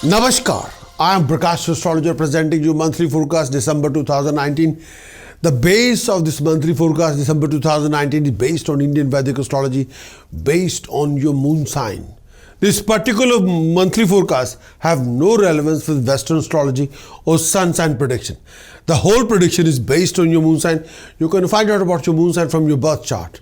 Namaskar, I am Prakash, Astrologer, presenting you monthly forecast December 2019. The base of this monthly forecast December 2019 is based on Indian Vedic Astrology, based on your moon sign. This particular monthly forecast have no relevance with Western astrology or sun sign prediction. The whole prediction is based on your moon sign. You can find out about your moon sign from your birth chart.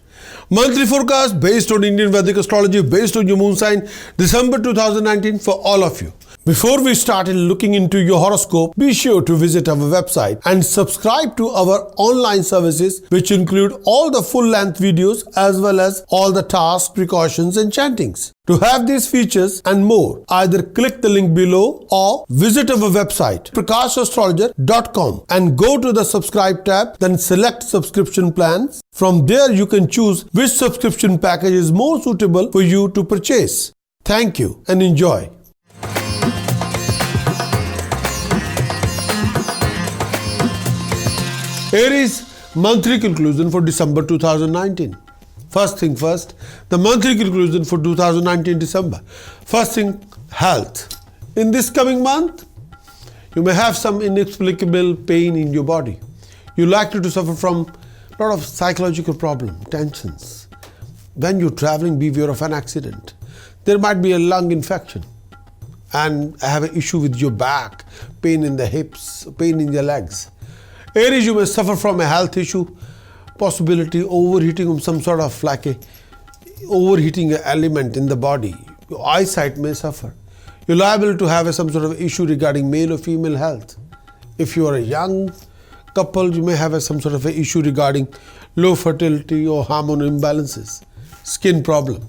Monthly forecast based on Indian Vedic Astrology, based on your moon sign, December 2019 for all of you. Before we start looking into your horoscope, be sure to visit our website and subscribe to our online services, which include all the full-length videos as well as all the tasks, precautions and chantings. To have these features and more, either click the link below or visit our website prakashastrologer.com and go to the subscribe tab, then select subscription plans. From there you can choose which subscription package is more suitable for you to purchase. Thank you and enjoy. Aries monthly conclusion for December 2019. First thing first, the monthly conclusion for 2019 December. First thing, health. In this coming month, you may have some inexplicable pain in your body. You're likely to suffer from a lot of psychological problem, tensions. When you're traveling, beware of an accident. There might be a lung infection and have an issue with your back, pain in the hips, pain in your legs. Aries, you may suffer from a health issue, possibility overheating of some sort of like a overheating element in the body. Your eyesight may suffer. You're liable to have some sort of issue regarding male or female health. If you are a young couple, you may have some sort of an issue regarding low fertility or hormone imbalances, skin problem.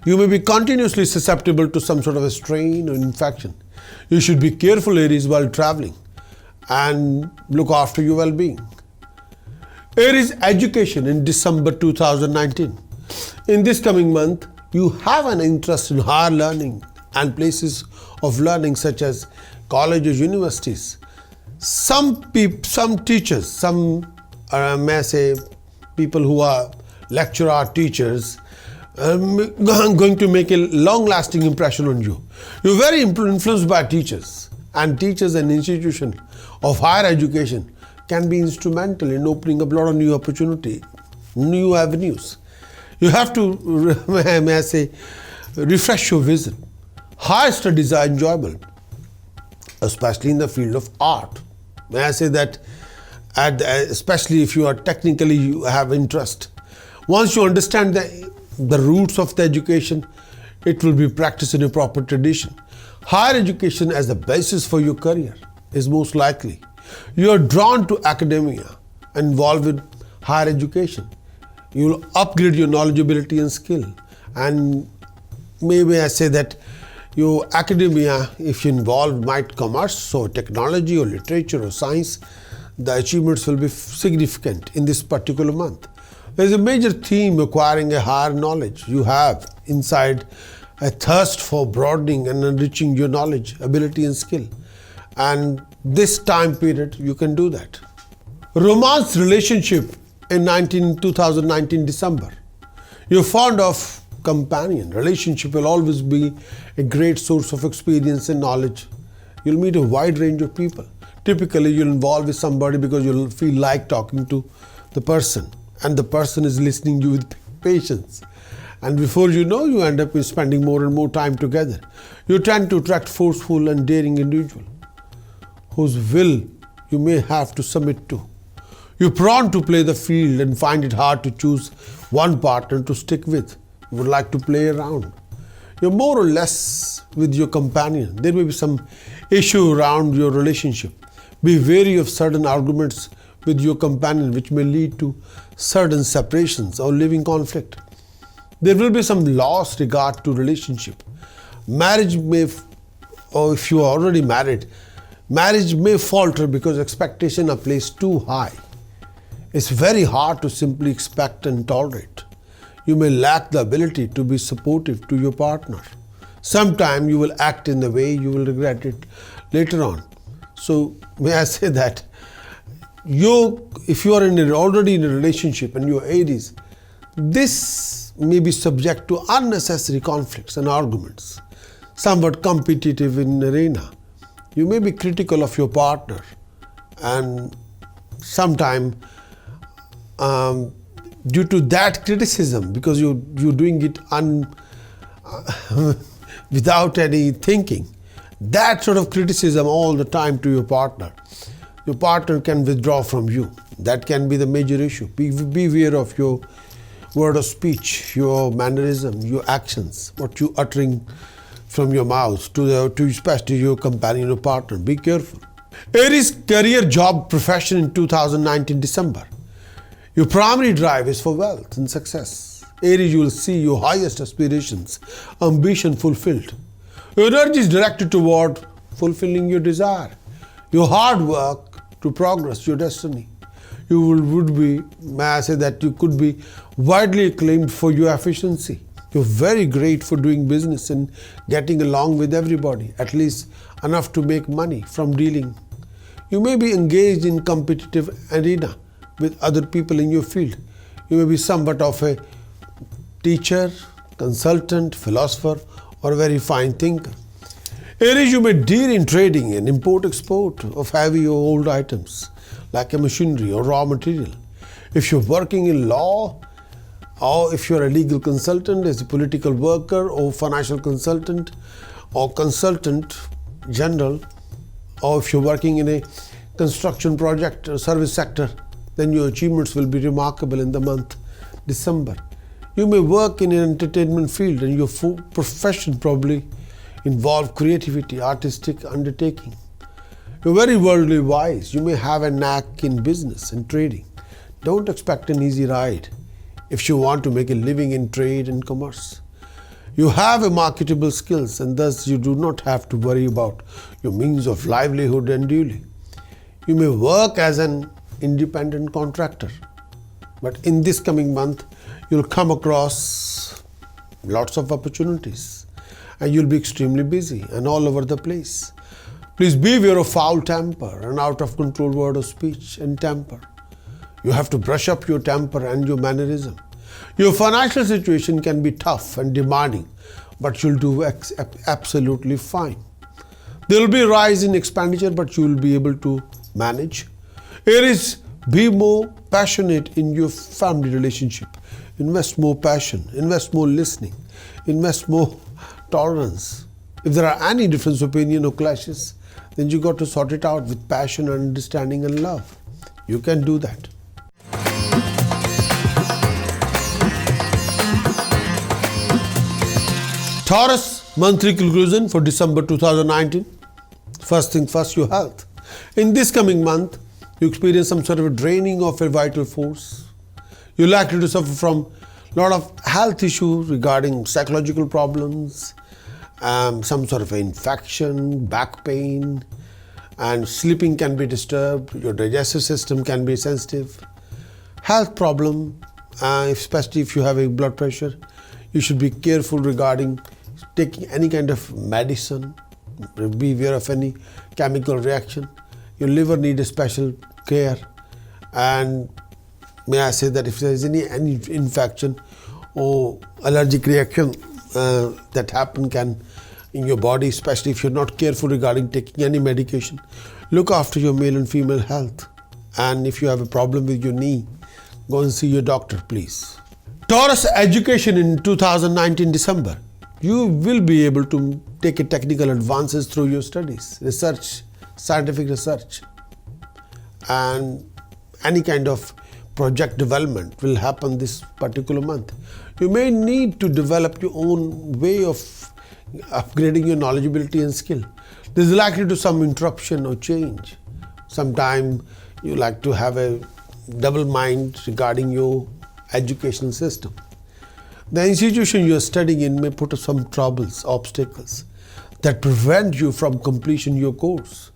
You may be continuously susceptible to some sort of a strain or infection. You should be careful, Aries, while traveling and look after your well-being. Aries, education in December 2019. In this coming month, you have an interest in higher learning and places of learning such as colleges, universities. Some teachers, may I say people who are lecturer teachers, going to make a long-lasting impression on you. You're very influenced by teachers, and teachers and institutions of higher education can be instrumental in opening up a lot of new opportunity, new avenues. You have to, may I say, refresh your vision. Higher studies are enjoyable, especially in the field of art. May I say that, especially if you are technically, you have interest. Once you understand the roots of the education, it will be practiced in a proper tradition. Higher education as the basis for your career is most likely. You are drawn to academia, involved with higher education. You will upgrade your knowledge, ability and skill. And maybe I say that your academia, if you involve might commerce or technology or literature or science, the achievements will be significant in this particular month. There is a major theme acquiring a higher knowledge. You have inside a thirst for broadening and enriching your knowledge, ability and skill. And this time period, you can do that. Romance relationship in 2019 December. You're fond of companion. Relationship will always be a great source of experience and knowledge. You'll meet a wide range of people. Typically, you'll involve with somebody because you'll feel like talking to the person, and the person is listening to you with patience. And before you know, you end up spending more and more time together. You tend to attract forceful and daring individual whose will you may have to submit to. You're prone to play the field and find it hard to choose one partner to stick with. You would like to play around. You're more or less with your companion. There may be some issue around your relationship. Be wary of certain arguments with your companion which may lead to certain separations or living conflict. There will be some loss regard to relationship. Marriage may, or if you are already married, marriage may falter because expectations are placed too high. It's very hard to simply expect and tolerate. You may lack the ability to be supportive to your partner. Sometime you will act in a way you will regret it later on. So may I say that if you are already in a relationship and you are Aries, this may be subject to unnecessary conflicts and arguments. somewhat competitive in arena. You may be critical of your partner, and sometime due to that criticism, because you're doing it without any thinking, that sort of criticism all the time to your partner can withdraw from you. That can be the major issue. Beware of your word of speech, your mannerism, your actions, what you uttering from your mouth to especially your companion or partner. Be careful. Aries, career, job, profession in 2019 December. Your primary drive is for wealth and success. Aries, you will see your highest aspirations, ambition fulfilled. Your energy is directed toward fulfilling your desire. Your hard work to progress your destiny. You could be widely acclaimed for your efficiency. You're very great for doing business and getting along with everybody, at least enough to make money from dealing. You may be engaged in competitive arena with other people in your field. You may be somewhat of a teacher, consultant, philosopher, or a very fine thinker. Aries, you may deal in trading and import-export of heavy or old items like a machinery or raw material. If you're working in law, or if you're a legal consultant, as a political worker or financial consultant or consultant general, or if you're working in a construction project or service sector, then your achievements will be remarkable in the month December. You may work in an entertainment field and your profession probably involve creativity, artistic undertaking. You're very worldly wise. You may have a knack in business and trading. Don't expect an easy ride if you want to make a living in trade and commerce. You have a marketable skills, and thus you do not have to worry about your means of livelihood unduly. You may work as an independent contractor, but in this coming month you'll come across lots of opportunities and you'll be extremely busy and all over the place. Please beware of foul temper and out of control word of speech and temper. You have to brush up your temper and your mannerism. Your financial situation can be tough and demanding, but you'll do absolutely fine. There will be a rise in expenditure, but you will be able to manage. Aries, be more passionate in your family relationship. Invest more passion, invest more listening, invest more tolerance. If there are any difference of opinion or clashes, then you got to sort it out with passion and understanding and love. You can do that. Taurus, monthly conclusion for December 2019. First thing first, your health. In this coming month, you experience some sort of a draining of your vital force. You're likely to suffer from a lot of health issues regarding psychological problems, some sort of infection, back pain, and sleeping can be disturbed. Your digestive system can be sensitive. Health problem, especially if you have a blood pressure, you should be careful regarding taking any kind of medicine. Beware of any chemical reaction. Your liver needs a special care, and may I say that if there is any infection or allergic reaction that happen can in your body, especially if you're not careful regarding taking any medication, look after your male and female health. And if you have a problem with your knee, go and see your doctor, please. Taurus, education in 2019 December. You will be able to take a technical advances through your studies, research, scientific research, and any kind of project development will happen this particular month. You may need to develop your own way of upgrading your knowledgeability and skill. There is likely to be some interruption or change. Sometime you like to have a double mind regarding your educational system. The institution you are studying in may put up some troubles, obstacles that prevent you from completion your course.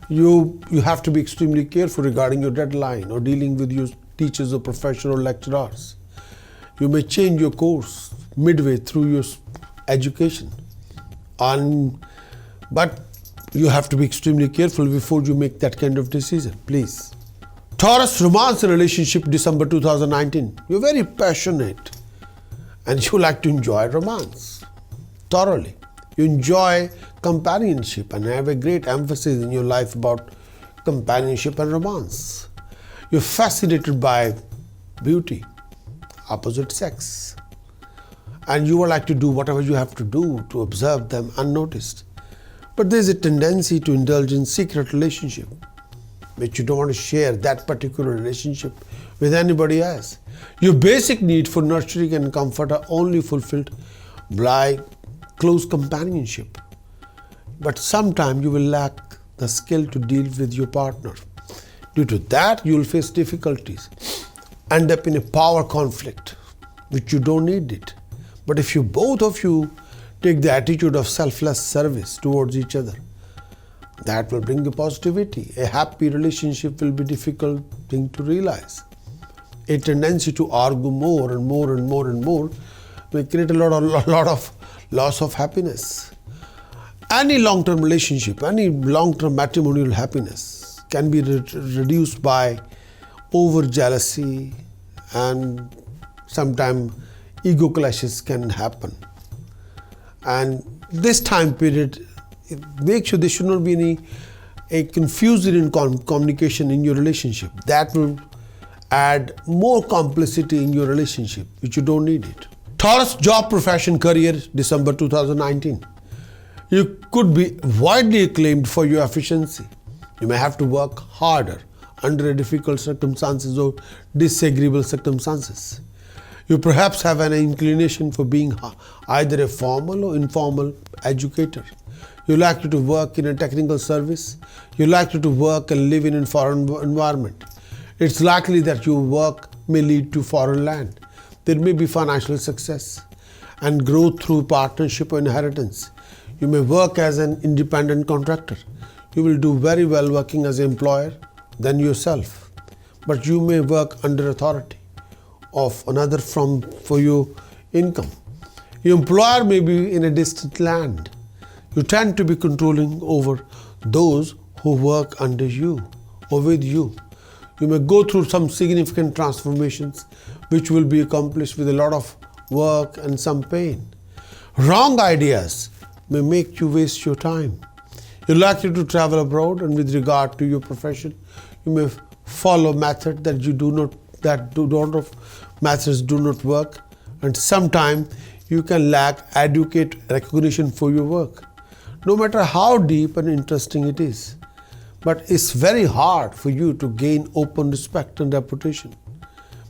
You have to be extremely careful regarding your deadline or dealing with your teachers or professor or lecturers. You may change your course midway through your education, but you have to be extremely careful before you make that kind of decision, please. Taurus, romance and relationship December 2019. You're very passionate and you like to enjoy romance thoroughly. You enjoy companionship and have a great emphasis in your life about companionship and romance. You're fascinated by beauty, opposite sex. And you would like to do whatever you have to do to observe them unnoticed. But there's a tendency to indulge in secret relationship, which you don't want to share that particular relationship with anybody else. Your basic need for nurturing and comfort are only fulfilled by close companionship. But sometimes you will lack the skill to deal with your partner. Due to that, you will face difficulties, end up in a power conflict, which you don't need it. But if both of you take the attitude of selfless service towards each other, that will bring you positivity. A happy relationship will be a difficult thing to realize. A tendency to argue more and more and more and more will create a lot of loss of happiness. Any long-term relationship, any long-term matrimonial happiness can be reduced by over-jealousy, and sometimes ego clashes can happen. And this time period, make sure there should not be a confusion in communication in your relationship. That will add more complicity in your relationship, which you don't need it. Taurus, job, profession, career, December 2019. You could be widely acclaimed for your efficiency. You may have to work harder under difficult circumstances or disagreeable circumstances. You perhaps have an inclination for being either a formal or informal educator. You like to work in a technical service. You like to work and live in a foreign environment. It's likely that your work may lead to foreign land. There may be financial success and growth through partnership or inheritance. You may work as an independent contractor. You will do very well working as an employer than yourself. But you may work under authority of another firm for your income. Your employer may be in a distant land. You tend to be controlling over those who work under you or with you. You may go through some significant transformations which will be accomplished with a lot of work and some pain. Wrong ideas may make you waste your time. You're likely to travel abroad, and with regard to your profession, you may follow methods methods do not work, and sometimes you can lack adequate recognition for your work, no matter how deep and interesting it is. But it's very hard for you to gain open respect and reputation,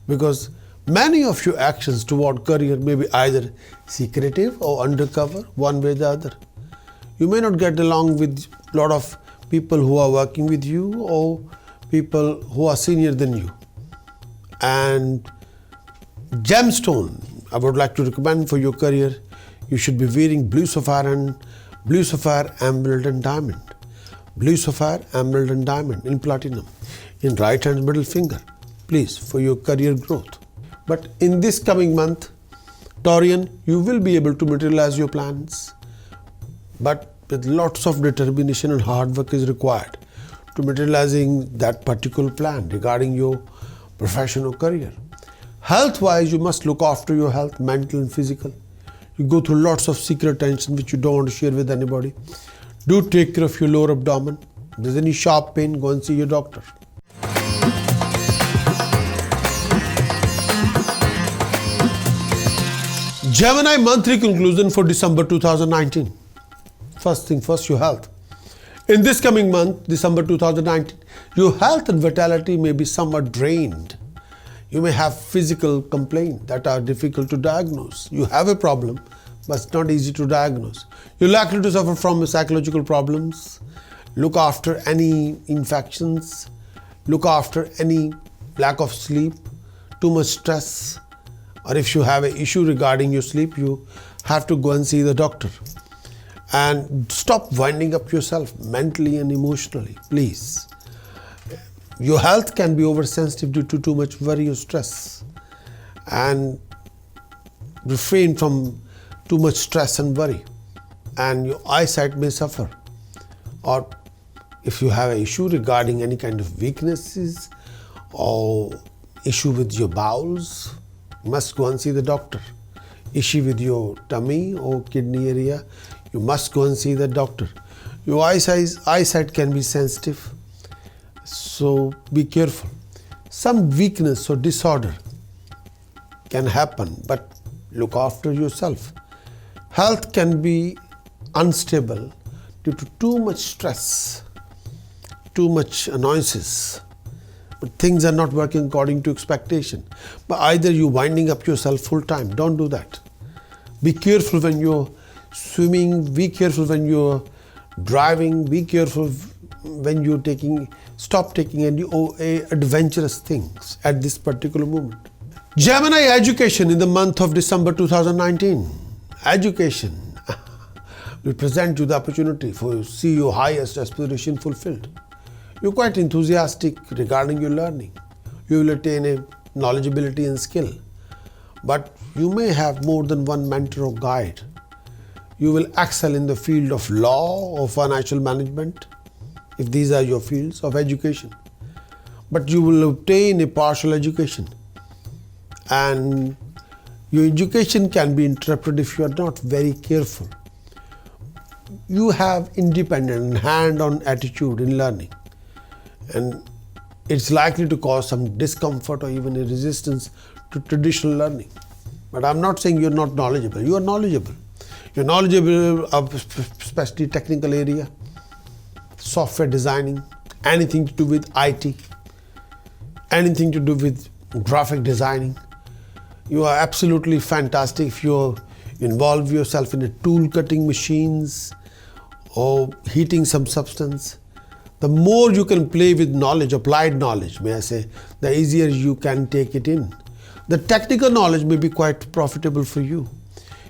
because many of your actions toward career may be either secretive or undercover, one way or the other. You may not get along with a lot of people who are working with you or people who are senior than you. And gemstone, I would like to recommend for your career, you should be wearing blue sapphire, emerald and diamond. Blue sapphire, emerald and diamond in platinum, in right hand middle finger, please, for your career growth. But in this coming month, Taurian, you will be able to materialize your plans, but with lots of determination and hard work is required to materializing that particular plan regarding your profession or career. Health-wise, you must look after your health, mental and physical. You go through lots of secret tension which you don't want to share with anybody. Do take care of your lower abdomen. If there's any sharp pain, go and see your doctor. Gemini monthly conclusion for December 2019. First thing first, your health. In this coming month, December 2019, your health and vitality may be somewhat drained. You may have physical complaints that are difficult to diagnose. You have a problem, but it's not easy to diagnose. You're likely to suffer from psychological problems. Look after any infections. Look after any lack of sleep, too much stress. Or if you have an issue regarding your sleep, you have to go and see the doctor. And stop winding up yourself mentally and emotionally, please. Your health can be oversensitive due to too much worry or stress. And refrain from too much stress and worry. And your eyesight may suffer. Or if you have an issue regarding any kind of weaknesses or issue with your bowels, you must go and see the doctor. Issue with your tummy or kidney area, You must go and see the doctor. Your eyesight can be sensitive, so be careful. Some weakness or disorder can happen, but look after yourself. Health can be unstable due to too much stress, too much annoyances, but things are not working according to expectation. But either you're winding up yourself full time, don't do that. Be careful when you're swimming, be careful when you're driving, be careful when you're stop taking any adventurous things at this particular moment. Gemini, education in the month of December 2019. Education will present you the opportunity for see your highest aspiration fulfilled. You're quite enthusiastic regarding your learning. You will attain a knowledgeability and skill. But you may have more than one mentor or guide. You will excel in the field of law or financial management, if these are your fields of education. But you will obtain a partial education. And your education can be interrupted if you are not very careful. You have independent and hand-on attitude in learning. And it's likely to cause some discomfort or even a resistance to traditional learning. But I'm not saying you're not knowledgeable. You are knowledgeable. You're knowledgeable of especially technical area, software designing, anything to do with IT, anything to do with graphic designing. You are absolutely fantastic if you involve yourself in a tool cutting machines or heating some substance. The more you can play with knowledge, applied knowledge, may I say, the easier you can take it in. The technical knowledge may be quite profitable for you.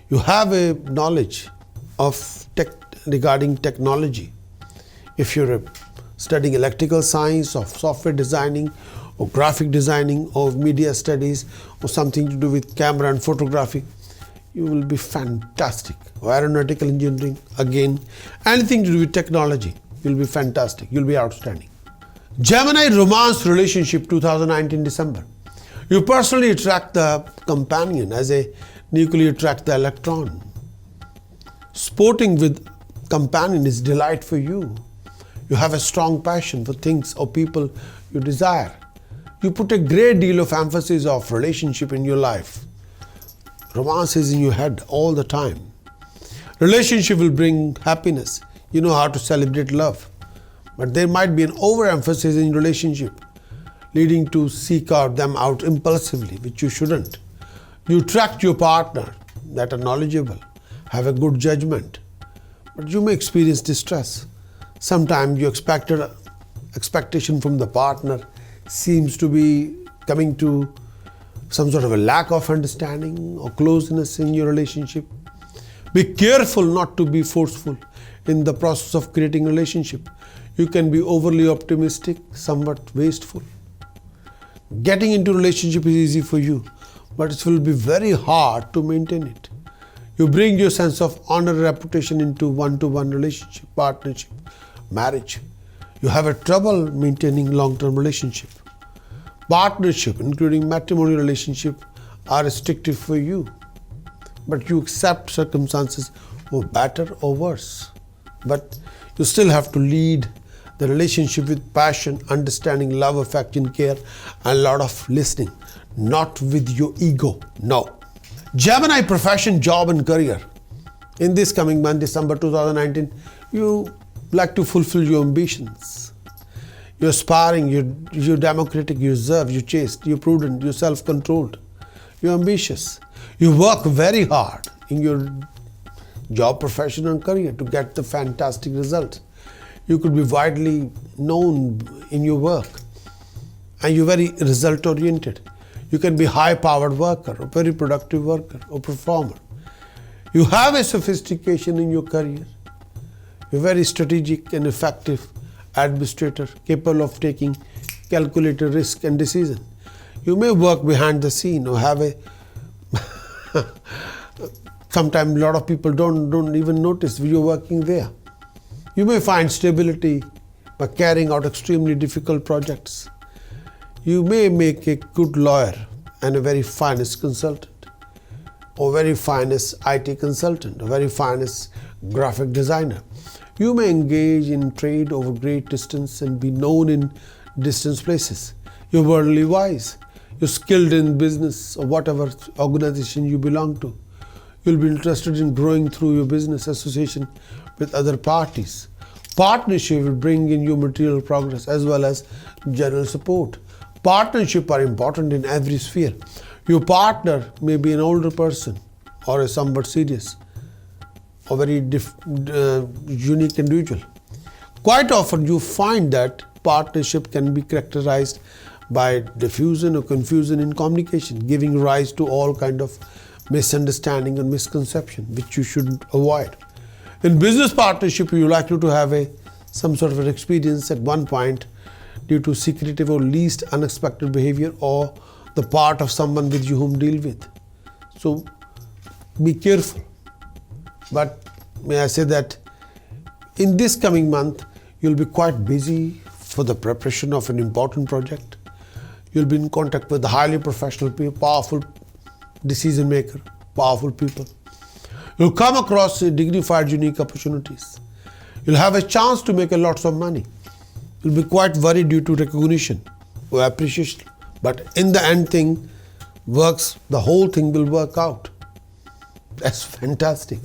You have a knowledge of regarding technology. If you're studying electrical science or software designing or graphic designing or media studies or something to do with camera and photography, you will be fantastic. Or aeronautical engineering, again, anything to do with technology, you'll be fantastic. You'll be outstanding. Gemini, romance relationship 2019 December. You personally attract the companion as a nuclear attract the electron. Sporting with companion is delight for you. You have a strong passion for things or people you desire. You put a great deal of emphasis of relationship in your life. Romance is in your head all the time. Relationship will bring happiness. You know how to celebrate love. But there might be an overemphasis in relationship, leading to seek them out impulsively, which you shouldn't. You attract your partner that are knowledgeable, have a good judgment, but you may experience distress. Sometimes your expectation from the partner seems to be coming to some sort of a lack of understanding or closeness in your relationship. Be careful not to be forceful in the process of creating a relationship. You can be overly optimistic, somewhat wasteful. Getting into a relationship is easy for you, but it will be very hard to maintain it. You bring your sense of honor and reputation into one-to-one relationship, partnership, marriage. You have a trouble maintaining long-term relationship. Partnership, including matrimonial relationship, are restricted for you, but you accept circumstances for better or worse. But you still have to lead the relationship with passion, understanding, love, affection, care, and a lot of listening, not with your ego. No. Gemini, profession, job, and career. In this coming month, December 2019, you like to fulfill your ambitions. You're aspiring, you're democratic, you reserved, you're chaste, you're prudent, you're self-controlled, you're ambitious. You work very hard in your job, profession, and career to get the fantastic results. You could be widely known in your work, and you're very result-oriented. You can be a high-powered worker, or very productive worker, or performer. You have a sophistication in your career. You're very strategic and effective administrator, capable of taking calculated risk and decision. You may work behind the scene or have a sometimes a lot of people don't even notice you're working there. You may find stability by carrying out extremely difficult projects. You may make a good lawyer and a very finance consultant. or very finest IT consultant, or very finest graphic designer. You may engage in trade over great distance and be known in distant places. You're worldly wise. You're skilled in business or whatever organization you belong to. You'll be interested in growing through your business association with other parties. Partnership will bring in your material progress as well as general support. Partnership are important in every sphere. Your partner may be an older person or a somewhat serious or very unique individual. Quite often you find that partnership can be characterized by diffusion or confusion in communication, giving rise to all kind of misunderstanding and misconception, which you should avoid. In business partnership, you're likely to have some sort of an experience at one point due to secretive or least unexpected behavior or the part of someone with you whom deal with. So be careful. But may I say that in this coming month, you'll be quite busy for the preparation of an important project. You'll be in contact with highly professional people, powerful decision maker, powerful people. You'll come across dignified, unique opportunities. You'll have a chance to make a lots of money. You'll be quite worried due to recognition or appreciation. But in the end thing works, the whole thing will work out. That's fantastic.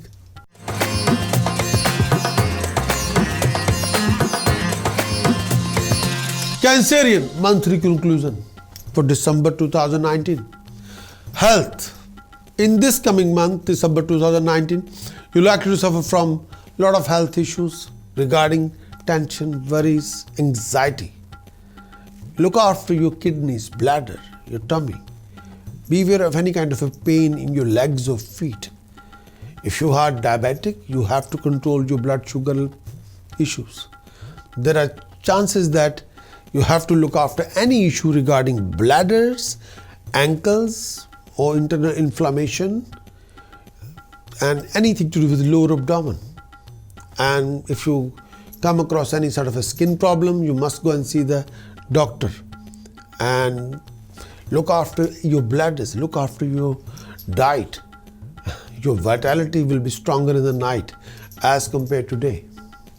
Cancerian monthly conclusion for December 2019. Health. In this coming month, December 2019, you're likely to suffer from a lot of health issues regarding tension, worries, anxiety. Look after your kidneys, bladder, your tummy. Beware of any kind of a pain in your legs or feet. If you are diabetic, you have to control your blood sugar issues. There are chances that you have to look after any issue regarding bladders, ankles, or internal inflammation, and anything to do with lower abdomen. And if you come across any sort of a skin problem, you must go and see the doctor. And look after your bladders, look after your diet. Your vitality will be stronger in the night as compared to day.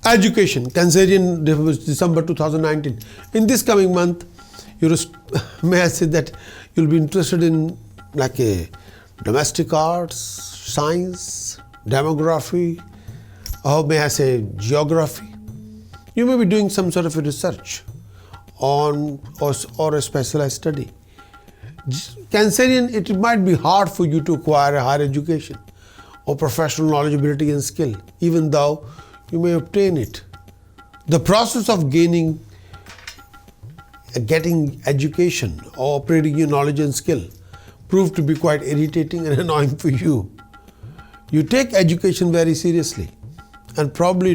Education, Cancerian, December 2019. In this coming month, may I say that you'll be interested in like a domestic arts, science, demography, or may I say geography. You may be doing some sort of a research on or a specialized study. Cancerian, it might be hard for you to acquire a higher education or professional knowledge, ability and skill, even though you may obtain it. The process of getting education or operating your knowledge and skill proved to be quite irritating and annoying for you. You take education very seriously and probably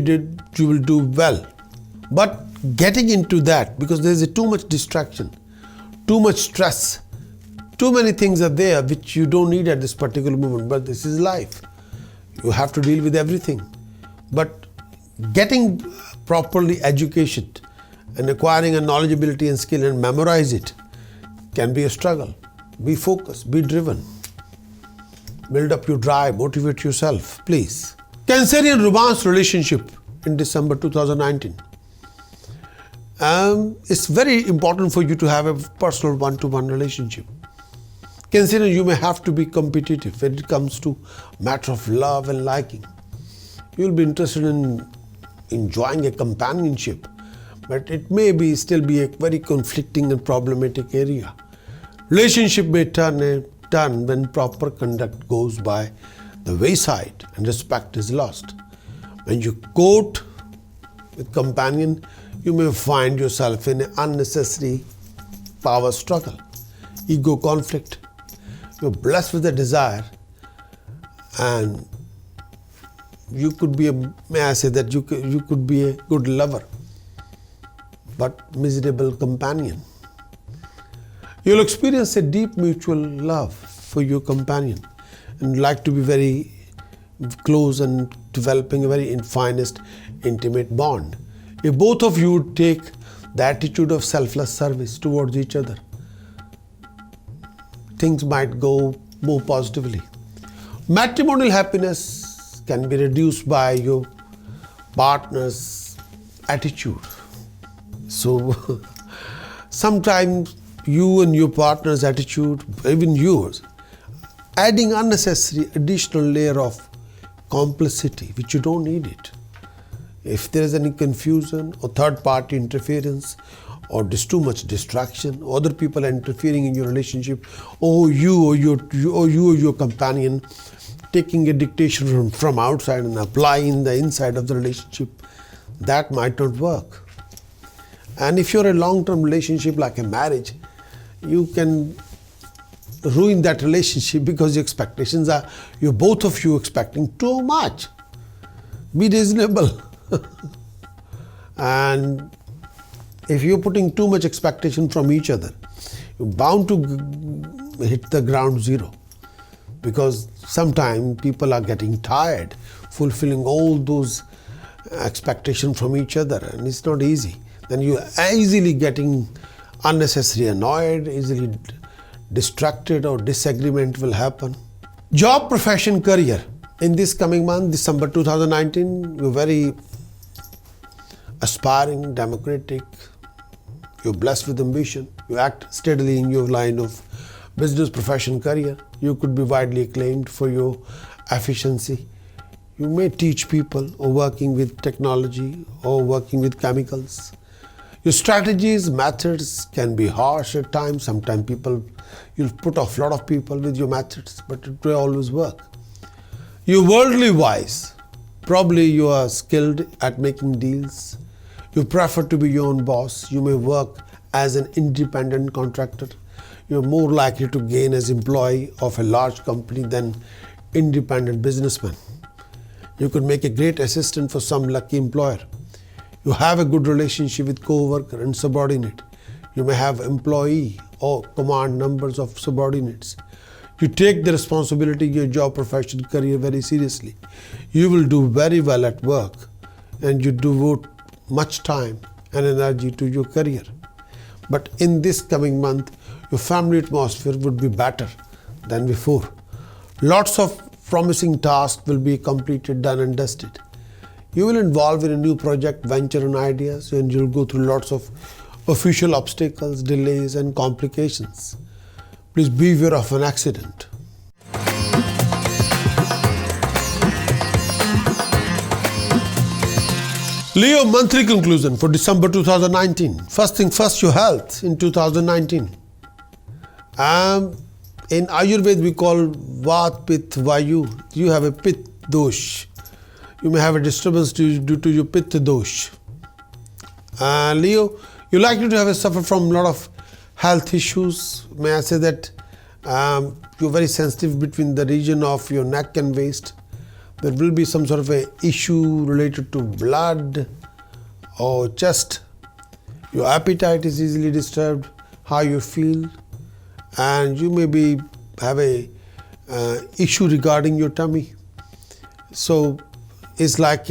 you will do well. But getting into that, because there is too much distraction, too much stress, too many things are there which you don't need at this particular moment, but this is life. You have to deal with everything. But getting properly educated and acquiring a knowledge, ability and skill and memorize it can be a struggle. Be focused, be driven. Build up your drive, motivate yourself, please. Cancerian romance relationship in December 2019. It's very important for you to have a personal one-to-one relationship. Cancerian, you may have to be competitive when it comes to matter of love and liking. You'll be interested in enjoying a companionship, but it may still be a very conflicting and problematic area. Relationship may turn when proper conduct goes by the wayside and respect is lost. When you court with companion, you may find yourself in an unnecessary power struggle, ego conflict. You're blessed with a desire, and you could be may I say that you could be a good lover, but miserable companion. You'll experience a deep mutual love for your companion and like to be very close and developing a very finest, intimate bond. If both of you would take the attitude of selfless service towards each other, things might go more positively. Matrimonial happiness can be reduced by your partner's attitude. So sometimes you and your partner's attitude, even yours, adding unnecessary additional layer of complicity which you don't need it. If there is any confusion or third party interference or too much distraction, other people are interfering in your relationship, or you or your companion taking a dictation from outside and applying the inside of the relationship, that might not work. And if you're a long-term relationship like a marriage, you can ruin that relationship because your expectations are, both of you expecting too much. Be reasonable. And if you're putting too much expectation from each other, you're bound to hit the ground zero, because sometimes people are getting tired fulfilling all those expectations from each other, and it's not easy. Then you're easily getting unnecessarily annoyed, easily distracted, or disagreement will happen. Job, profession, career. In this coming month, December 2019, you're very aspiring, democratic, you're blessed with ambition, you act steadily in your line of business, profession, career. You could be widely acclaimed for your efficiency. You may teach people, or working with technology, or working with chemicals. Your strategies, methods can be harsh at times. Sometimes you'll put off a lot of people with your methods, but it will always work. You're worldly wise. Probably you are skilled at making deals. You prefer to be your own boss. You may work as an independent contractor. You're more likely to gain as employee of a large company than independent businessman. You could make a great assistant for some lucky employer. You have a good relationship with co-worker and subordinate. You may have employee or command numbers of subordinates. You take the responsibility of your job, profession, career very seriously. You will do very well at work, and you devote much time and energy to your career. But in this coming month, your family atmosphere would be better than before. Lots of promising tasks will be completed, done and dusted. You will involve in a new project, venture and ideas, and you'll go through lots of official obstacles, delays and complications. Please beware of an accident. Leo, monthly conclusion for December 2019. First thing first, your health in 2019. In Ayurveda we call Vat, Pith, Vayu. You have a Pith dosh. You may have a disturbance due to your Pitta dosh. Leo, you're likely to suffer from a lot of health issues. May I say that you're very sensitive between the region of your neck and waist. There will be some sort of a issue related to blood or chest. Your appetite is easily disturbed, how you feel, and you may have a issue regarding your tummy. So it's like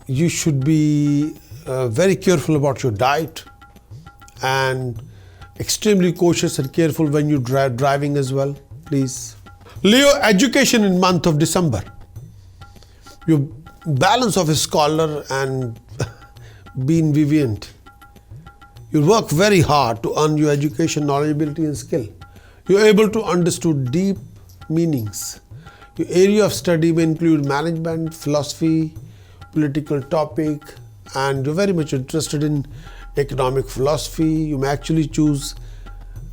you should be very careful about your diet, and extremely cautious and careful when you driving as well, please. Leo, education in month of December. Your balance of a scholar and being vigilant. You work very hard to earn your education, knowledgeability and skill. You're able to understand deep meanings. Your area of study may include management, philosophy, political topic, and you're very much interested in economic philosophy. You may actually choose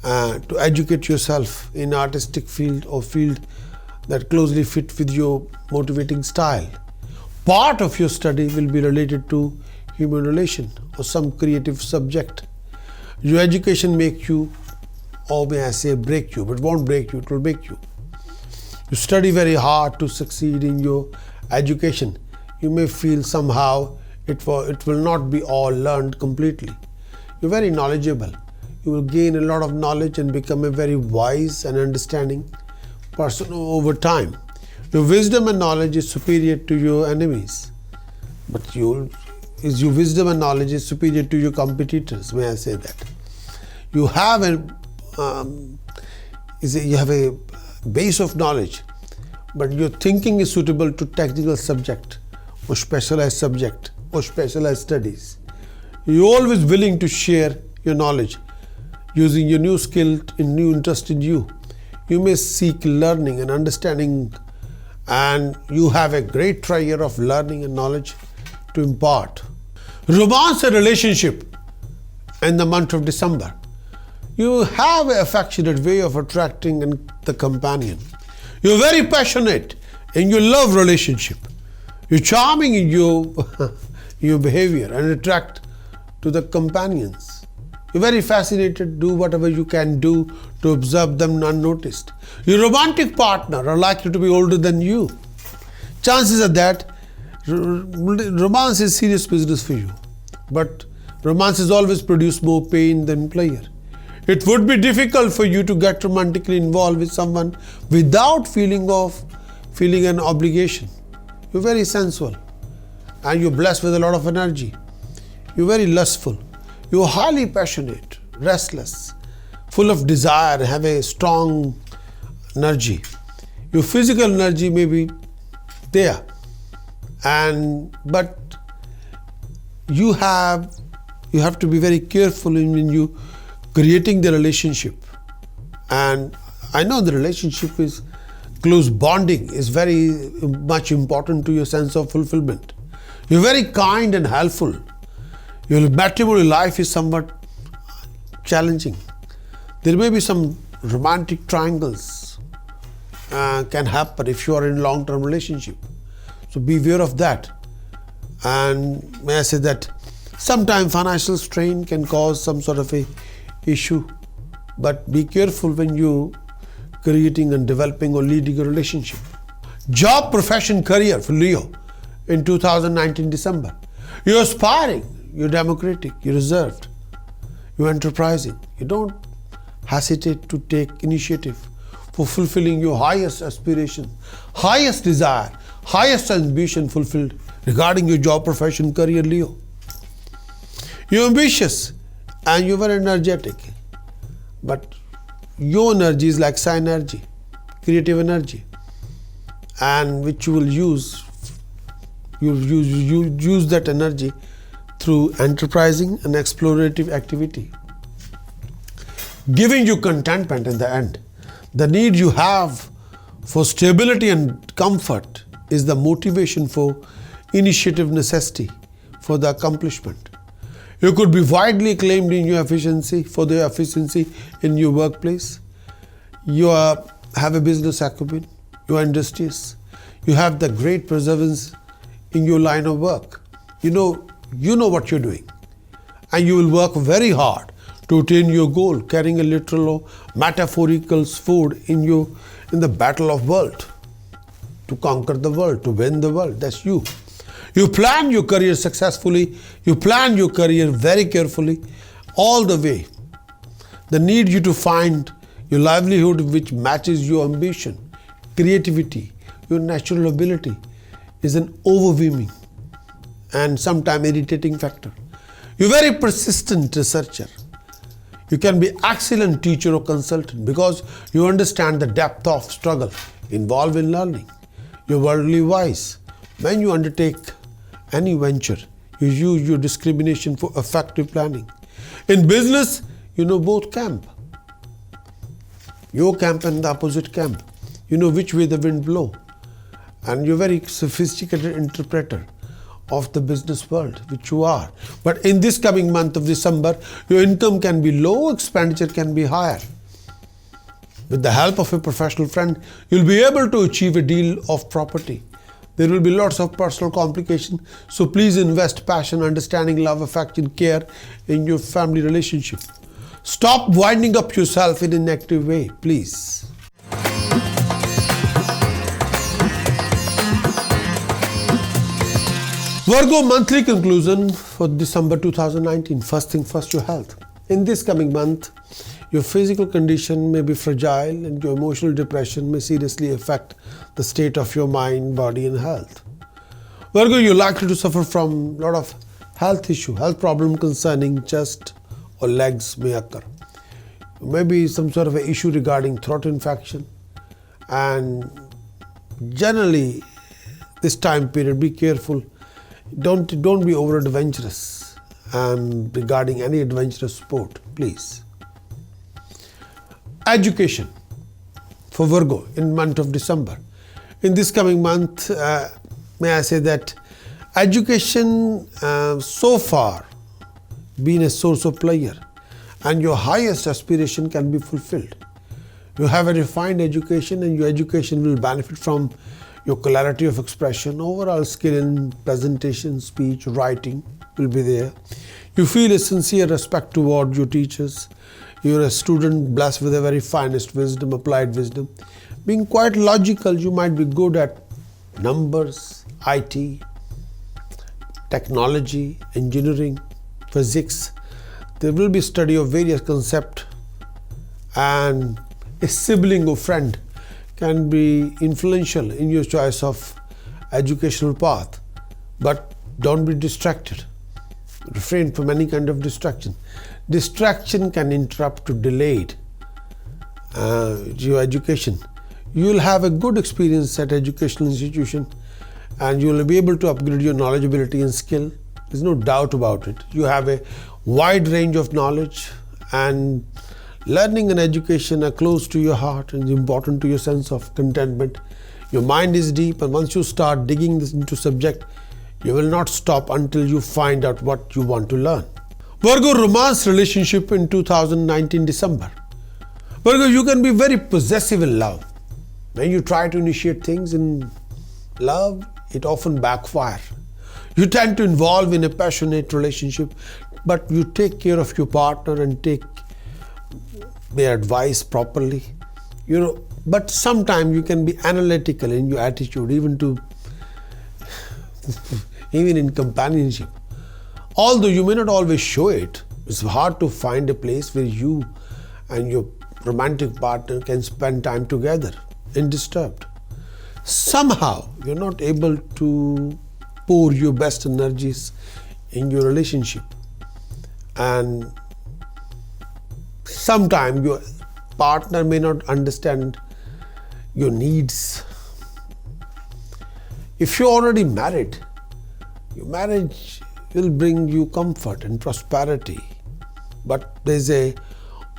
to educate yourself in artistic field or field that closely fit with your motivating style. Part of your study will be related to human relation or some creative subject. Your education make you, or may I say break you, but won't break you, it will make you. You study very hard to succeed in your education. You may feel somehow it will not be all learned completely. You're very knowledgeable. You will gain a lot of knowledge and become a very wise and understanding person over time. Your wisdom and knowledge is superior to your enemies, but your wisdom and knowledge is superior to your competitors. May I say that? You have a base of knowledge, but your thinking is suitable to technical subject or specialized subject or specialized studies. You're always willing to share your knowledge using your new skill and new interest in you. You may seek learning and understanding, and you have a great treasure of learning and knowledge to impart. Romance and relationship in the month of December. You have an affectionate way of attracting the companion. You're very passionate in your love relationship. You're charming in your behavior and attract to the companions. You're very fascinated, do whatever you can do to observe them unnoticed. Your romantic partner are likely to be older than you. Chances are that romance is serious business for you, but romance has always produced more pain than pleasure. It would be difficult for you to get romantically involved with someone without feeling an obligation. You're very sensual and you're blessed with a lot of energy. You're very lustful. You're highly passionate, restless, full of desire, have a strong energy. Your physical energy may be there, but you have to be very careful when you creating the relationship. And I know the relationship is close bonding is very much important to your sense of fulfillment. You're very kind and helpful. Your matrimonial life is somewhat challenging. There may be some romantic triangles can happen if you are in a long-term relationship. So be aware of that. And may I say that sometimes financial strain can cause some sort of a issue, but be careful when you creating and developing or leading a relationship. Job, profession, career for Leo in 2019 December. You're aspiring, you're democratic, you're reserved, you're enterprising. You don't hesitate to take initiative for fulfilling your highest aspiration, highest desire, highest ambition fulfilled regarding your job, profession, career, Leo. You're ambitious and you're very energetic, but your energy is like synergy, creative energy, and which you will use that energy through enterprising and explorative activity, giving you contentment in the end. The need you have for stability and comfort is the motivation for initiative, necessity for the accomplishment. You could be widely acclaimed in your efficiency, for the efficiency in your workplace. You have a business acumen, you are industrious, you have the great perseverance in your line of work. You know what you're doing, and you will work very hard to attain your goal, carrying a literal or metaphorical sword in the battle of world, to conquer the world, to win the world. That's you. You plan your career successfully, you plan your career very carefully, all the way. The need you to find your livelihood which matches your ambition, creativity, your natural ability is an overwhelming and sometimes irritating factor. You're very persistent researcher. You can be excellent teacher or consultant because you understand the depth of struggle involved in learning. You're worldly wise. When you undertake any venture, you use your discrimination for effective planning. In business, you know both camp. Your camp and the opposite camp. You know which way the wind blows. And you're a very sophisticated interpreter of the business world, which you are. But in this coming month of December, your income can be low, expenditure can be higher. With the help of a professional friend, you'll be able to achieve a deal of property. There will be lots of personal complications, so please invest passion, understanding, love, affection, care in your family relationship. Stop winding up yourself in a negative way, please. Virgo monthly conclusion for December 2019. First thing first, your health. In this coming month, your physical condition may be fragile and your emotional depression may seriously affect the state of your mind, body and health. Virgo, you're likely to suffer from a lot of health issue, health problem concerning chest or legs may occur. Maybe some sort of an issue regarding throat infection, And generally, this time period, be careful. Don't be over adventurous regarding any adventurous sport, please. Education for Virgo in month of December. In this coming month, may I say that education so far been a source of pleasure, and your highest aspiration can be fulfilled. You have a refined education, and your education will benefit from your clarity of expression, overall skill in presentation, speech, writing will be there. You feel a sincere respect toward your teachers. You're a student blessed with a very finest wisdom, applied wisdom. Being quite logical, you might be good at numbers, IT, technology, engineering, physics. There will be study of various concepts, and a sibling or friend can be influential in your choice of educational path. But don't be distracted. Refrain from any kind of distraction. Distraction can interrupt to delayed your education. You will have a good experience at educational institution, and you will be able to upgrade your knowledge, ability and skill. There's no doubt about it. You have a wide range of knowledge, and learning and education are close to your heart and important to your sense of contentment. Your mind is deep, and once you start digging this into subject, you will not stop until you find out what you want to learn. Virgo romance relationship in 2019 December. Virgo, you can be very possessive in love. When you try to initiate things in love, it often backfires. You tend to involve in a passionate relationship, but you take care of your partner and take their advice properly. But sometimes you can be analytical in your attitude, even in companionship. Although you may not always show it, it's hard to find a place where you and your romantic partner can spend time together undisturbed. Somehow you're not able to pour your best energies in your relationship, and sometimes your partner may not understand your needs. If you're already married, your marriage will bring you comfort and prosperity, but there's a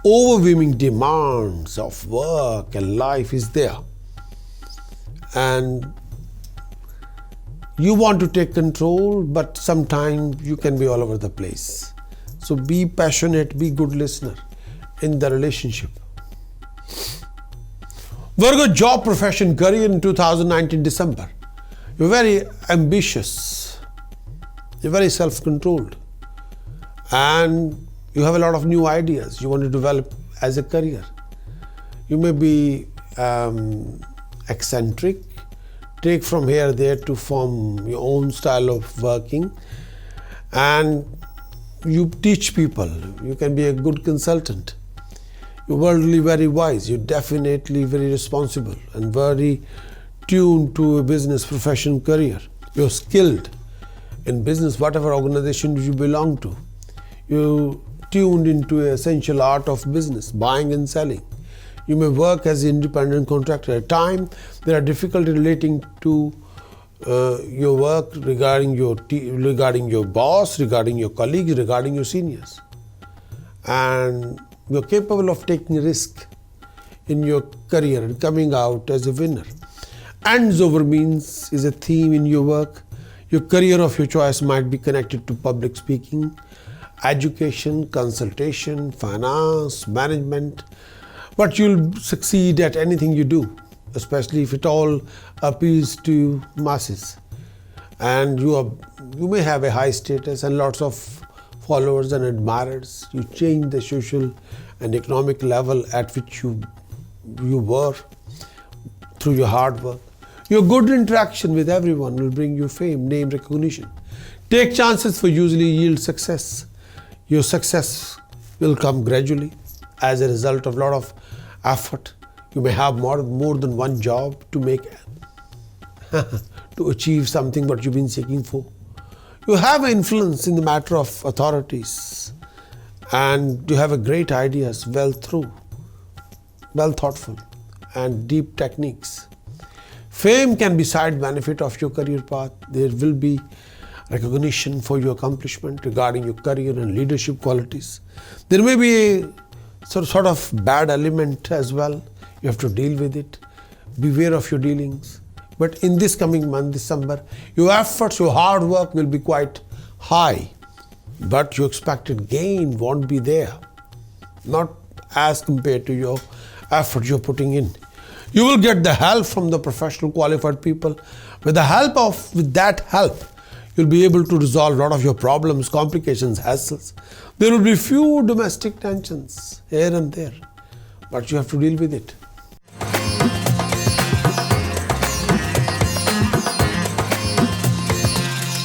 overwhelming demands of work and life is there, and you want to take control, but sometimes you can be all over the place. So be passionate, be good listener in the relationship. Virgo job, profession, career in 2019 December. You're very ambitious, you're very self-controlled, and you have a lot of new ideas you want to develop as a career. You may be eccentric, take from here there to form your own style of working, and you teach people. You can be a good consultant. You're worldly very wise. You're definitely very responsible and very tuned to a business, profession, career. You're skilled in business, whatever organization you belong to. You're tuned into an essential art of business, buying and selling. You may work as an independent contractor. At times, there are difficulties relating to your work regarding your boss, regarding your colleagues, regarding your seniors. And you're capable of taking risk in your career and coming out as a winner. Ends over means is a theme in your work. Your career of your choice might be connected to public speaking, education, consultation, finance, management, but you'll succeed at anything you do, especially if it all appeals to masses. And you may have a high status and lots of followers and admirers. You change the social and economic level at which you were through your hard work. Your good interaction with everyone will bring you fame, name recognition. Take chances for usually yield success. Your success will come gradually as a result of a lot of effort. You may have more than one job to make to achieve something what you've been seeking for. You have influence in the matter of authorities, and you have a great ideas, well thoughtful, and deep techniques. Fame can be side benefit of your career path. There will be recognition for your accomplishment regarding your career and leadership qualities. There may be a sort of bad element as well. You have to deal with it. Beware of your dealings. But in this coming month, December, your efforts, your hard work will be quite high. But your expected gain won't be there. Not as compared to your effort you're putting in. You will get the help from the professional qualified people. With that help, you'll be able to resolve a lot of your problems, complications, hassles. There will be few domestic tensions here and there, but you have to deal with it.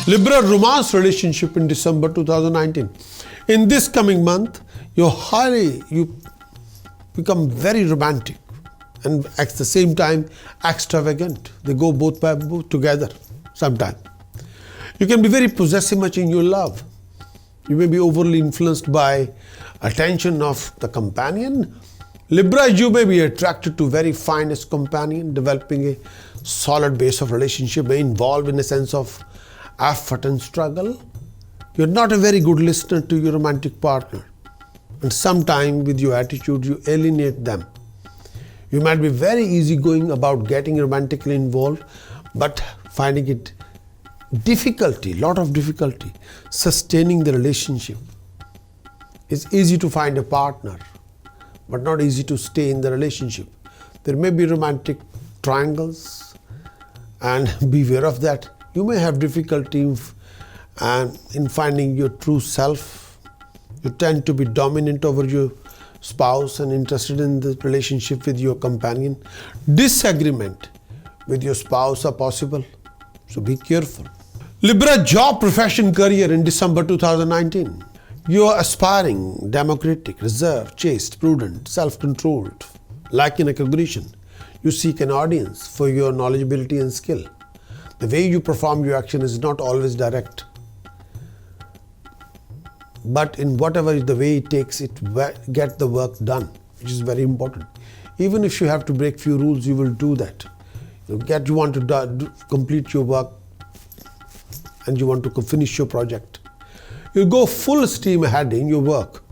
Libra romance relationship in December 2019. In this coming month, you become very romantic and at the same time extravagant. They go both together sometimes. You can be very possessive much in your love. You may be overly influenced by attention of the companion. Libra, you may be attracted to very finest companion, developing a solid base of relationship, may involve in a sense of effort and struggle. You're not a very good listener to your romantic partner, and sometimes with your attitude you alienate them. You might be very easygoing about getting romantically involved, but finding it lot of difficulty sustaining the relationship. It's easy to find a partner, but not easy to stay in the relationship. There may be romantic triangles, and beware of that. You may have difficulty in finding your true self. You tend to be dominant over your spouse and interested in the relationship with your companion. Disagreement with your spouse are possible, so be careful. Libra, job, profession, career in December 2019. You are aspiring, democratic, reserved, chaste, prudent, self-controlled, lacking recognition. You seek an audience for your knowledgeability and skill. The way you perform your action is not always direct, but in whatever the way it takes, get the work done, which is very important. Even if you have to break few rules, you will do that. You want to complete your work and you want to finish your project. You go full steam ahead in your work.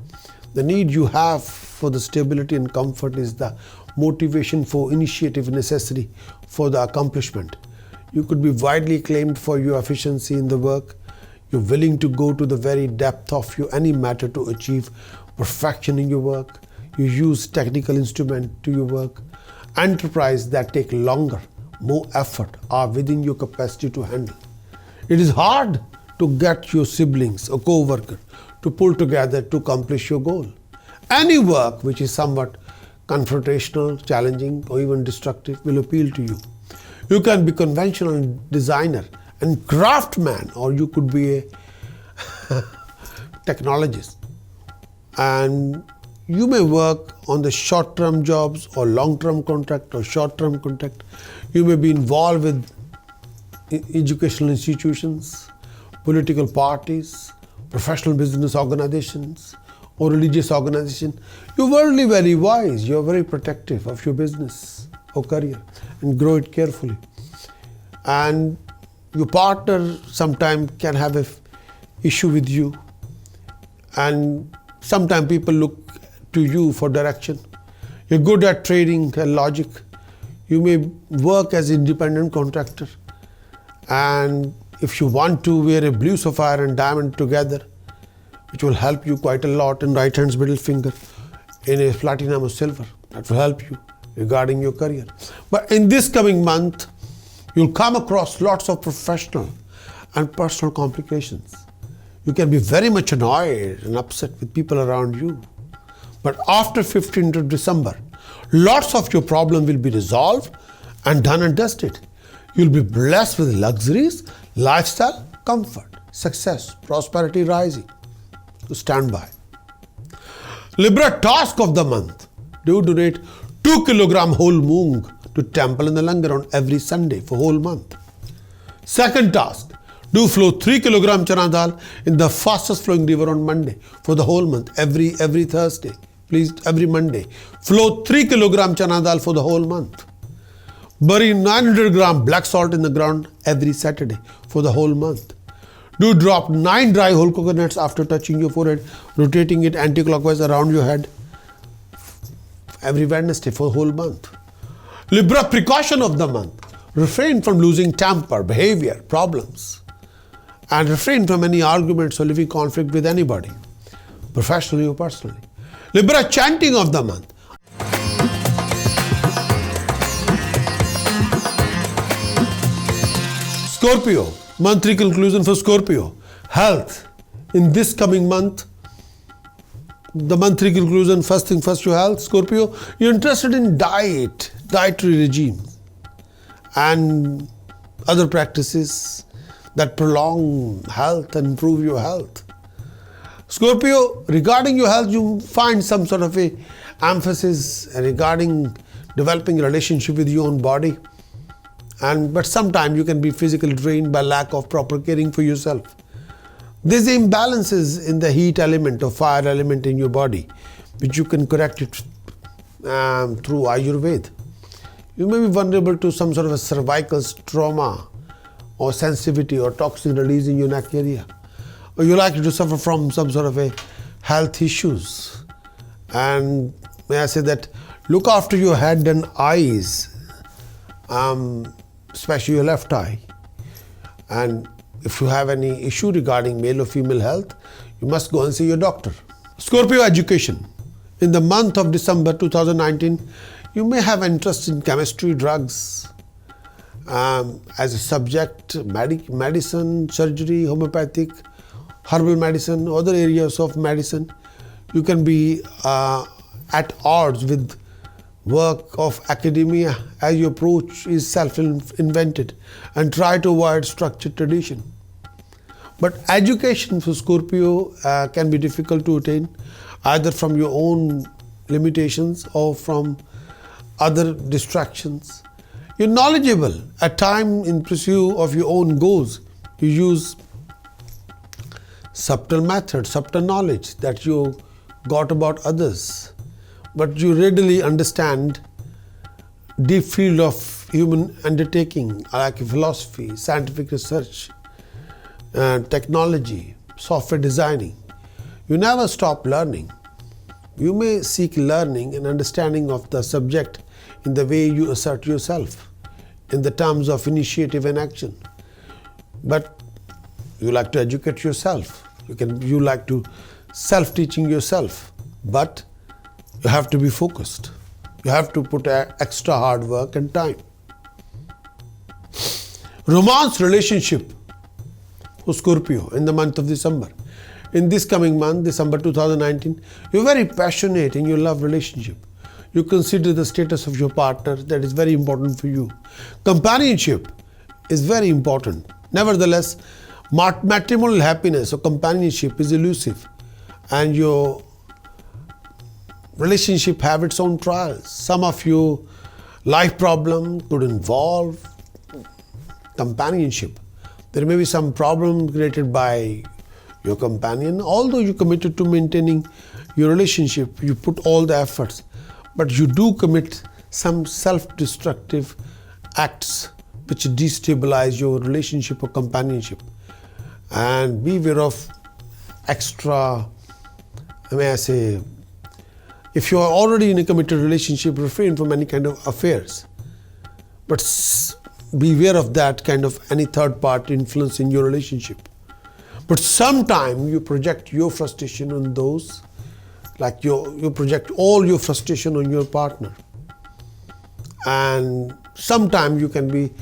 The need you have for the stability and comfort is the motivation for initiative necessary for the accomplishment. You could be widely acclaimed for your efficiency in the work. You're willing to go to the very depth of any matter to achieve perfection in your work. You use technical instrument to your work. Enterprise that take longer, more effort are within your capacity to handle. It is hard to get your siblings or co-worker to pull together to accomplish your goal. Any work which is somewhat confrontational, challenging, or even destructive will appeal to you. You can be conventional designer and craftsman, or you could be a technologist. And you may work on the short-term jobs or long-term contract or short-term contract. You may be involved with educational institutions, political parties, professional business organizations, or religious organization. You're worldly very wise. You're very protective of your business or career and grow it carefully. And your partner sometimes can have an issue with you, and sometimes people look to you for direction. You're good at trading and logic. You may work as independent contractor, and if you want to wear a blue sapphire and diamond together, which will help you quite a lot in right hand's middle finger in a platinum or silver, that will help you regarding your career. But in this coming month, you'll come across lots of professional and personal complications. You can be very much annoyed and upset with people around you. But after 15th of December, lots of your problem will be resolved and done and dusted. You'll be blessed with luxuries, lifestyle, comfort, success, prosperity rising. So stand by. Libra, task of the month. Do donate 2 kilogram whole moong to temple in the langar on every Sunday for whole month. Second task, do flow 3 kilogram chana dal in the fastest flowing river on Monday for the whole month, every Thursday. Please, every Monday, float 3 kilogram chana dal for the whole month. Bury 900 gram black salt in the ground every Saturday for the whole month. Do drop 9 dry whole coconuts after touching your forehead, rotating it anti-clockwise around your head every Wednesday for the whole month. Libra precaution of the month. Refrain from losing temper, behavior, problems, and refrain from any arguments or living conflict with anybody, professionally or personally. Libra chanting of the month. Scorpio, monthly conclusion for Scorpio. Health. In this coming month, the monthly conclusion, first thing first, your health. Scorpio, you're interested in dietary regime and other practices that prolong health and improve your health. Scorpio, regarding your health, you find some sort of a emphasis regarding developing a relationship with your own body. But sometimes you can be physically drained by lack of proper caring for yourself. There's imbalances in the heat element or fire element in your body, which you can correct it through Ayurveda. You may be vulnerable to some sort of a cervical trauma or sensitivity or toxin release in your neck area. Or you're likely to suffer from some sort of a health issues. And may I say that look after your head and eyes, especially your left eye. And if you have any issue regarding male or female health, you must go and see your doctor. Scorpio education. In the month of December 2019, you may have interest in chemistry, drugs, as a subject, medicine, surgery, homeopathic, herbal medicine, other areas of medicine. You can be at odds with work of academia as your approach is self-invented and try to avoid structured tradition. But education for Scorpio can be difficult to attain either from your own limitations or from other distractions. You're knowledgeable at time in pursuit of your own goals. You use subtle methods, subtle knowledge that you got about others. But you readily understand deep field of human undertaking like philosophy, scientific research, technology, software designing. You never stop learning. You may seek learning and understanding of the subject in the way you assert yourself, in the terms of initiative and action. But you like to educate yourself. You like to self-teaching yourself. But you have to be focused. You have to put extra hard work and time. Romance relationship for Scorpio in the month of December. In this coming month, December 2019, you're very passionate in your love relationship. You consider the status of your partner, that is very important for you. Companionship is very important. Nevertheless, matrimonial happiness or companionship is elusive, and your relationship have its own trials. Some of your life problem could involve companionship. There may be some problem created by your companion. Although you committed to maintaining your relationship, you put all the efforts, but you do commit some self-destructive acts which destabilize your relationship or companionship. And beware of extra, may I say, if you are already in a committed relationship, refrain from any kind of affairs. But beware of that kind of any third party influence in your relationship. But sometimes you project your frustration on those, like you project all your frustration on your partner. And sometimes you can be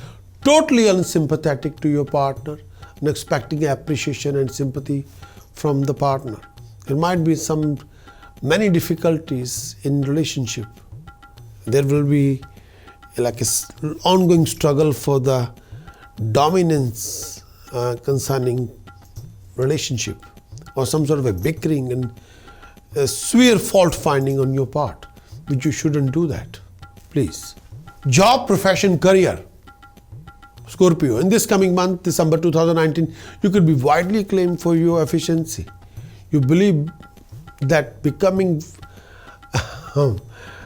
totally unsympathetic to your partner and expecting appreciation and sympathy from the partner. There might be many difficulties in relationship. There will be like an ongoing struggle for the dominance concerning relationship, or some sort of a bickering and a severe fault finding on your part, which you shouldn't do that. Please. Job, profession, career. Scorpio, in this coming month, December 2019, you could be widely acclaimed for your efficiency. You believe that becoming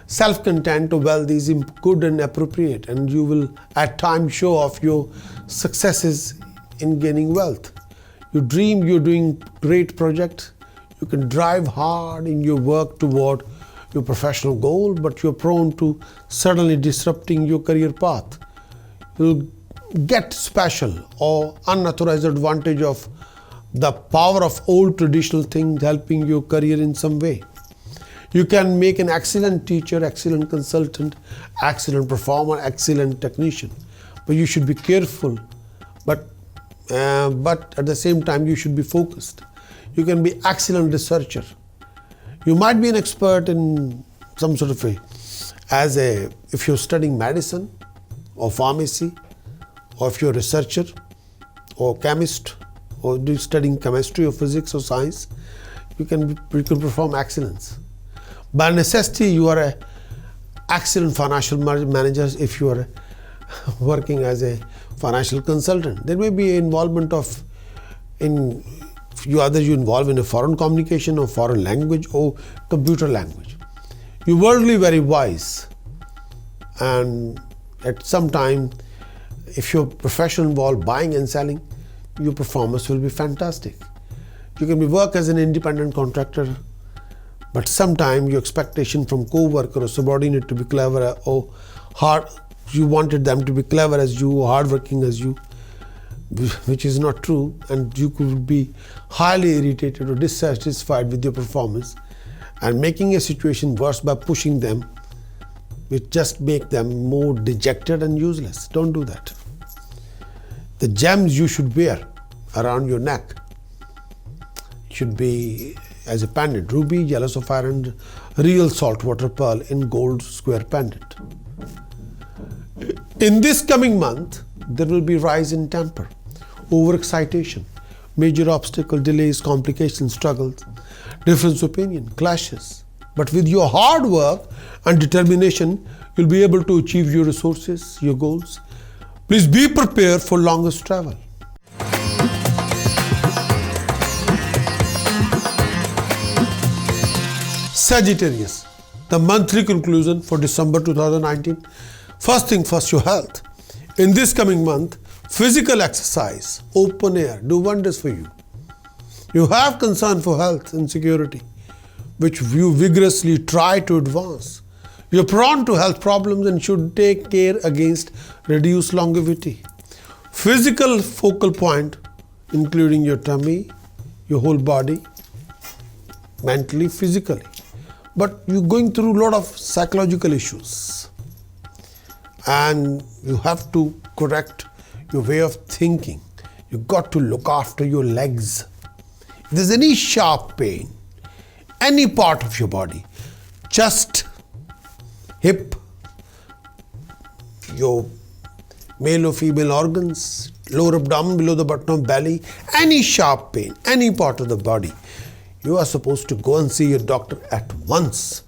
self-content or wealth is good and appropriate, and you will at times show off your successes in gaining wealth. You dream you're doing great projects. You can drive hard in your work toward your professional goal, but you're prone to suddenly disrupting your career path. You'll get special or unauthorized advantage of the power of old traditional things helping your career in some way. You can make an excellent teacher, excellent consultant, excellent performer, excellent technician, but you should be careful. But at the same time, you should be focused. You can be excellent researcher. You might be an expert in some sort of way, if you're studying medicine or pharmacy, or if you're a researcher or chemist, or studying chemistry or physics or science, you can perform excellence. By necessity, you are an excellent financial manager if you are working as a financial consultant. There may be involvement either you involve in a foreign communication or foreign language or computer language. You're worldly very wise, and at some time, if your profession involves buying and selling, your performance will be fantastic. You can work as an independent contractor, but sometimes your expectation from co-worker or subordinate to be clever or hard, you wanted them to be clever as you, hardworking as you, which is not true, and you could be highly irritated or dissatisfied with your performance, and making a situation worse by pushing them, which just make them more dejected and useless. Don't do that. The gems you should wear around your neck should be as a pendant: ruby, yellow sapphire, and real saltwater pearl in gold square pendant. In this coming month, there will be rise in temper, overexcitation, major obstacle, delays, complications, struggles, difference of opinion, clashes. But with your hard work and determination, you'll be able to achieve your resources, your goals. Please be prepared for longest travel. Sagittarius, the monthly conclusion for December 2019. First thing first, your health. In this coming month, physical exercise, open air, do wonders for you. You have concern for health and security, which you vigorously try to advance. You're prone to health problems and should take care against reduced longevity. Physical focal point, including your tummy, your whole body, mentally, physically. But you're going through a lot of psychological issues, and you have to correct your way of thinking. You've got to look after your legs. If there's any sharp pain, any part of your body, chest, hip, your male or female organs, lower abdomen, below the button of belly, any sharp pain, any part of the body, you are supposed to go and see your doctor at once.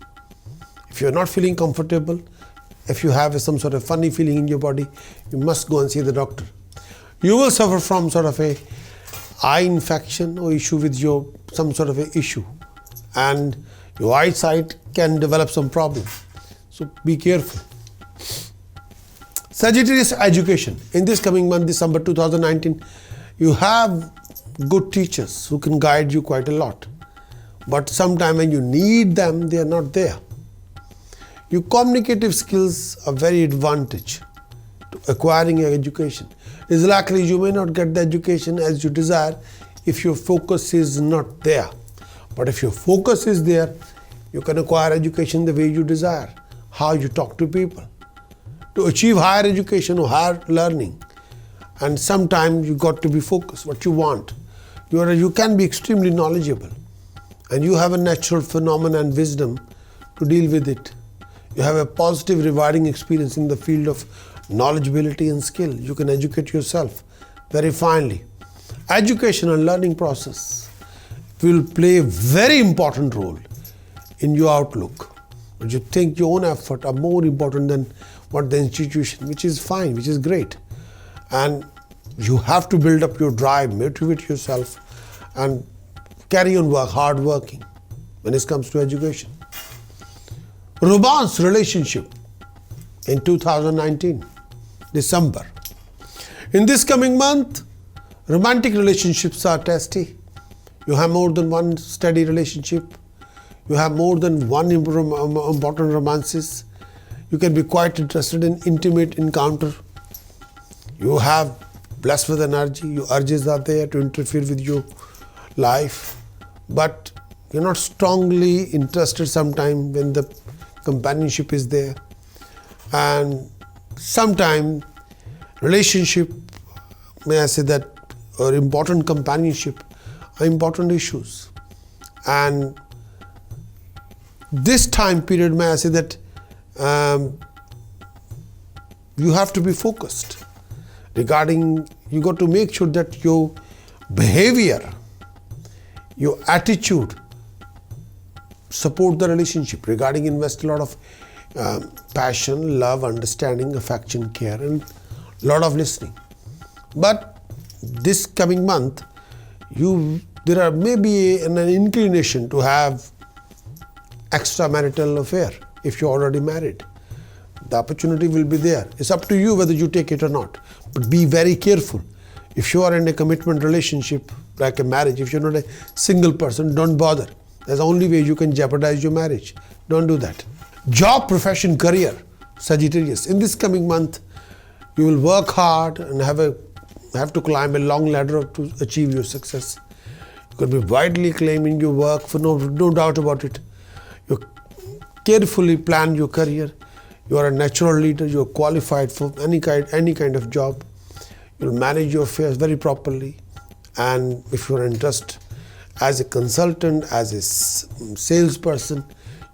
If you're not feeling comfortable, if you have some sort of funny feeling in your body, you must go and see the doctor. You will suffer from sort of a eye infection or issue with some sort of a issue, and your eyesight can develop some problem. So be careful. Sagittarius, education. In this coming month, December 2019, you have good teachers who can guide you quite a lot. But sometime when you need them, they are not there. Your communicative skills are very advantage to acquiring your education. It's likely you may not get the education as you desire if your focus is not there. But if your focus is there, you can acquire education the way you desire, how you talk to people. To achieve higher education or higher learning, and sometimes you got to be focused, what you want. You can be extremely knowledgeable, and you have a natural phenomenon and wisdom to deal with it. You have a positive, rewarding experience in the field of knowledgeability and skill. You can educate yourself very finely. Education and learning process will play a very important role in your outlook. But you think your own effort are more important than what the institution, which is fine, which is great. And you have to build up your drive, motivate yourself, and carry on hard working when it comes to education. romance relationship in 2019, December. In this coming month, romantic relationships are testy. You have more than one steady relationship. You have more than one important romances. You can be quite interested in intimate encounter. You have blessed with energy. Your urges are there to interfere with your life. But you're not strongly interested sometimes when the companionship is there. And sometimes relationship, may I say that, or important companionship are important issues. And this time period, may I say that you have to be focused regarding, you got to make sure that your behavior, your attitude support the relationship. Regarding invest a lot of passion, love, understanding, affection, care, and a lot of listening. But this coming month, there are maybe an inclination to have extramarital affair if you're already married. The opportunity will be there. It's up to you whether you take it or not. But be very careful. If you are in a commitment relationship, like a marriage, if you're not a single person, don't bother. That's the only way you can jeopardize your marriage. Don't do that. Job, profession, career, Sagittarius. In this coming month, you will work hard and have to climb a long ladder to achieve your success. You could be widely claiming your work, for no doubt about it. You carefully plan your career. You are a natural leader. You are qualified for any kind of job. You will manage your affairs very properly. And if you are interested as a consultant, as a salesperson,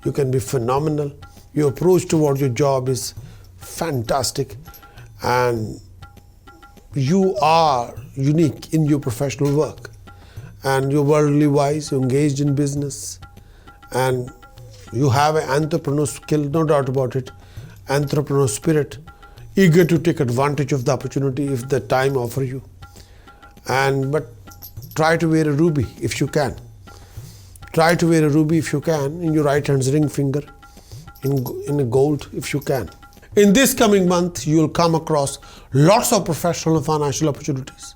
you can be phenomenal. Your approach toward your job is fantastic, and you are unique in your professional work, and you're worldly wise, you're engaged in business, and you have an entrepreneur skill, no doubt about it, entrepreneur spirit, eager to take advantage of the opportunity if the time offers you. But try to wear a ruby if you can. Try to wear a ruby if you can in your right hand's ring finger, in a gold if you can. In this coming month, you will come across lots of professional and financial opportunities.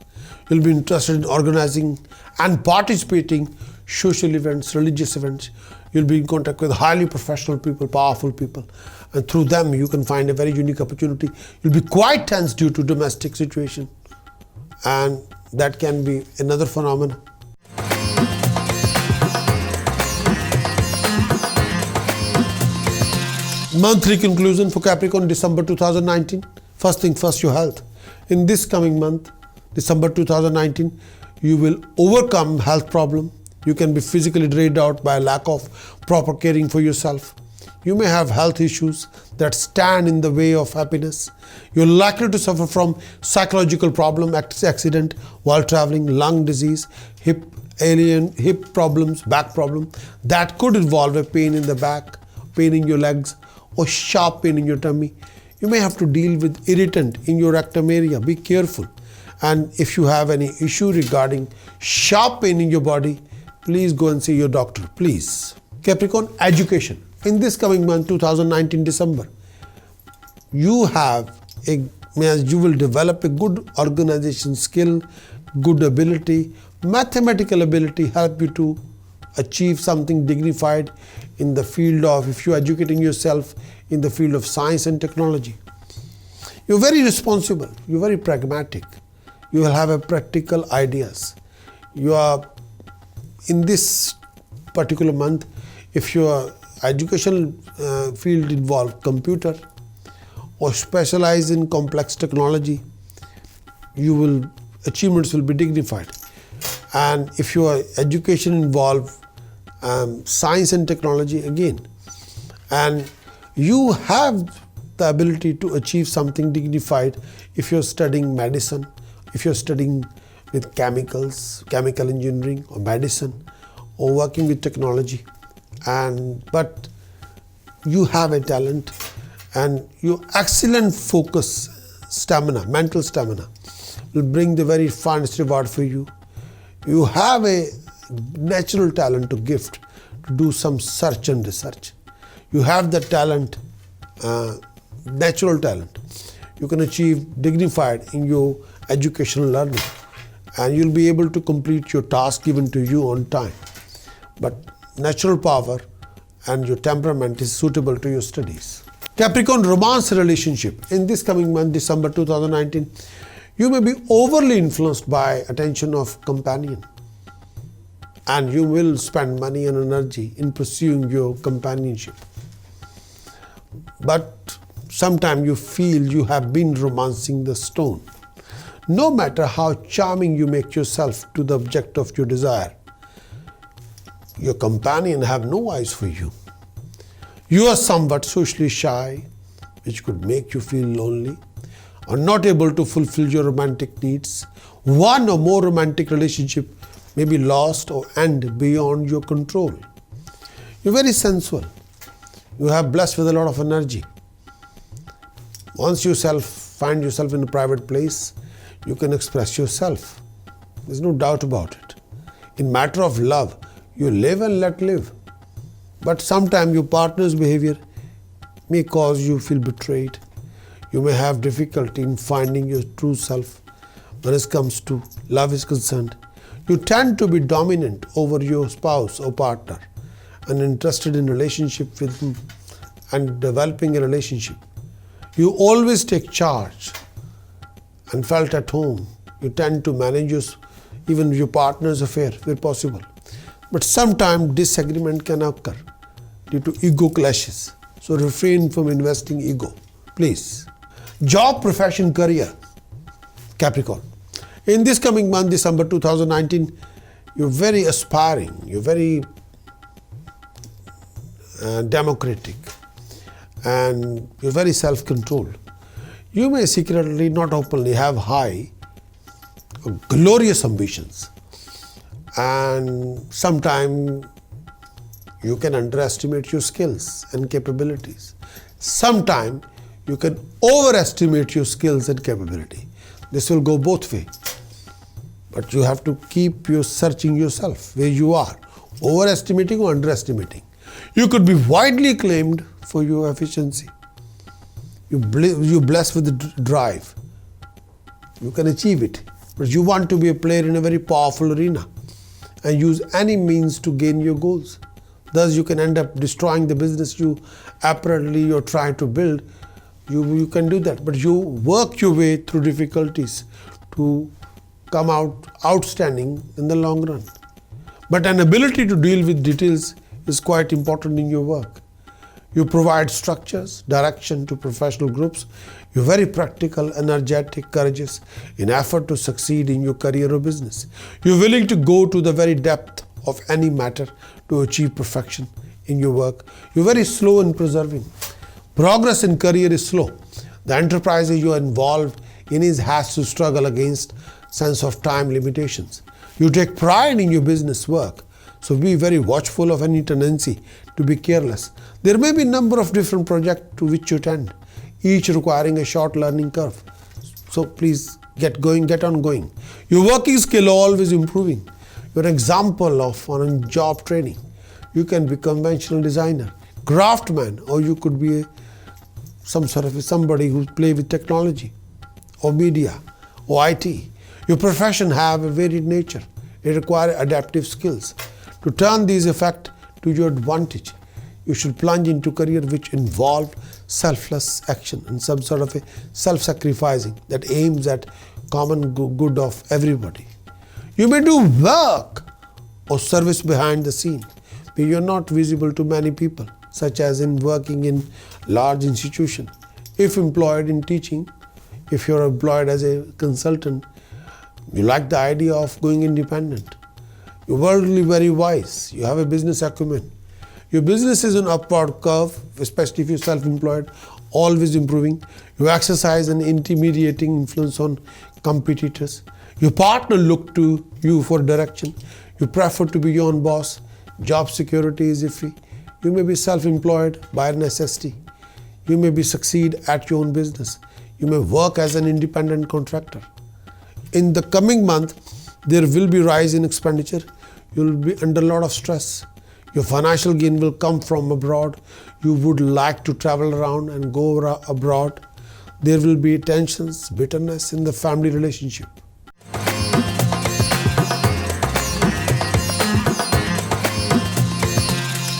You'll be interested in organizing and participating social events, religious events. You'll be in contact with highly professional people, powerful people, and through them you can find a very unique opportunity. You'll be quite tense due to domestic situation, and that can be another phenomenon. Monthly conclusion for Capricorn, December 2019. First thing first, your health. In this coming month, December 2019, you will overcome health problem. You can be physically drained out by a lack of proper caring for yourself. You may have health issues that stand in the way of happiness. You're likely to suffer from psychological problem, accident while traveling, lung disease, hip problems, back problem. That could involve a pain in the back, pain in your legs, or sharp pain in your tummy. You may have to deal with irritant in your rectum area. Be careful. And if you have any issue regarding sharp pain in your body, please go and see your doctor, please. Capricorn, education. In this coming month, 2019 December, you will develop a good organization skill, good ability, mathematical ability, help you to achieve something dignified in the field of, if you're educating yourself in the field of science and technology. You're very responsible, you're very pragmatic, you will have a practical ideas. You are, in this particular month, if your educational field involve computer or specialize in complex technology, achievements will be dignified. And if your education involve science and technology, again, and you have the ability to achieve something dignified if you're studying medicine, if you're studying with chemicals, chemical engineering or medicine, or working with technology. But you have a talent, and your excellent focus, stamina, mental stamina will bring the very finest reward for you. You have a natural talent to gift, to do some search and research. You have the talent, natural talent. You can achieve dignified in your educational learning, and you'll be able to complete your task given to you on time. But natural power and your temperament is suitable to your studies. Capricorn, romance relationship. In this coming month, December 2019, you may be overly influenced by attention of companion, and you will spend money and energy in pursuing your companionship. But sometimes you feel you have been romancing the stone. No matter how charming you make yourself to the object of your desire, your companion have no eyes for you. You are somewhat socially shy, which could make you feel lonely or not able to fulfill your romantic needs. One or more romantic relationship may be lost or end beyond your control. You're very sensual. You have blessed with a lot of energy. Once you find yourself in a private place, you can express yourself. There's no doubt about it. In matter of love, you live and let live. But sometimes your partner's behavior may cause you feel betrayed. You may have difficulty in finding your true self when it comes to love is concerned. You tend to be dominant over your spouse or partner and interested in relationship with them and developing a relationship. You always take charge and felt at home. You tend to manage even your partner's affair where possible. But sometimes disagreement can occur due to ego clashes. So refrain from investing ego, please. Job, profession, career. Capricorn. In this coming month, December 2019, you're very aspiring, you're very democratic, and you're very self-controlled. You may secretly, not openly, have high, glorious ambitions. And sometimes you can underestimate your skills and capabilities. Sometimes you can overestimate your skills and capability. This will go both ways. But you have to keep searching yourself where you are, overestimating or underestimating. You could be widely acclaimed for your efficiency. You're blessed with the drive. You can achieve it. But you want to be a player in a very powerful arena and use any means to gain your goals. Thus, you can end up destroying the business you're trying to build. You can do that, but you work your way through difficulties to come out outstanding in the long run. But an ability to deal with details is quite important in your work. You provide structures, direction to professional groups. You're very practical, energetic, courageous in effort to succeed in your career or business. You're willing to go to the very depth of any matter to achieve perfection in your work. You're very slow in preserving. Progress in career is slow. The enterprise you are involved in has to struggle against sense of time limitations. You take pride in your business work, so be very watchful of any tendency to be careless. There may be a number of different projects to which you attend, each requiring a short learning curve. So please get on going. Your working skill always improving. You're an example of on job training. You can be conventional designer, craftsman, or you could be somebody who play with technology or media or IT. Your profession have a varied nature. It requires adaptive skills. To turn these effects to your advantage, you should plunge into career which involve selfless action and some sort of a self-sacrificing that aims at common good of everybody. You may do work or service behind the scene, but you're not visible to many people, such as in working in large institution. If employed in teaching, if you're employed as a consultant, you like the idea of going independent. You're worldly very wise. You have a business acumen. Your business is an upward curve, especially if you're self-employed, always improving. You exercise an intimidating influence on competitors. Your partner look to you for direction. You prefer to be your own boss. Job security is iffy. You may be self-employed by necessity. You may succeed at your own business. You may work as an independent contractor. In the coming month, there will be rise in expenditure. You will be under a lot of stress. Your financial gain will come from abroad. You would like to travel around and go abroad. There will be tensions, bitterness in the family relationship.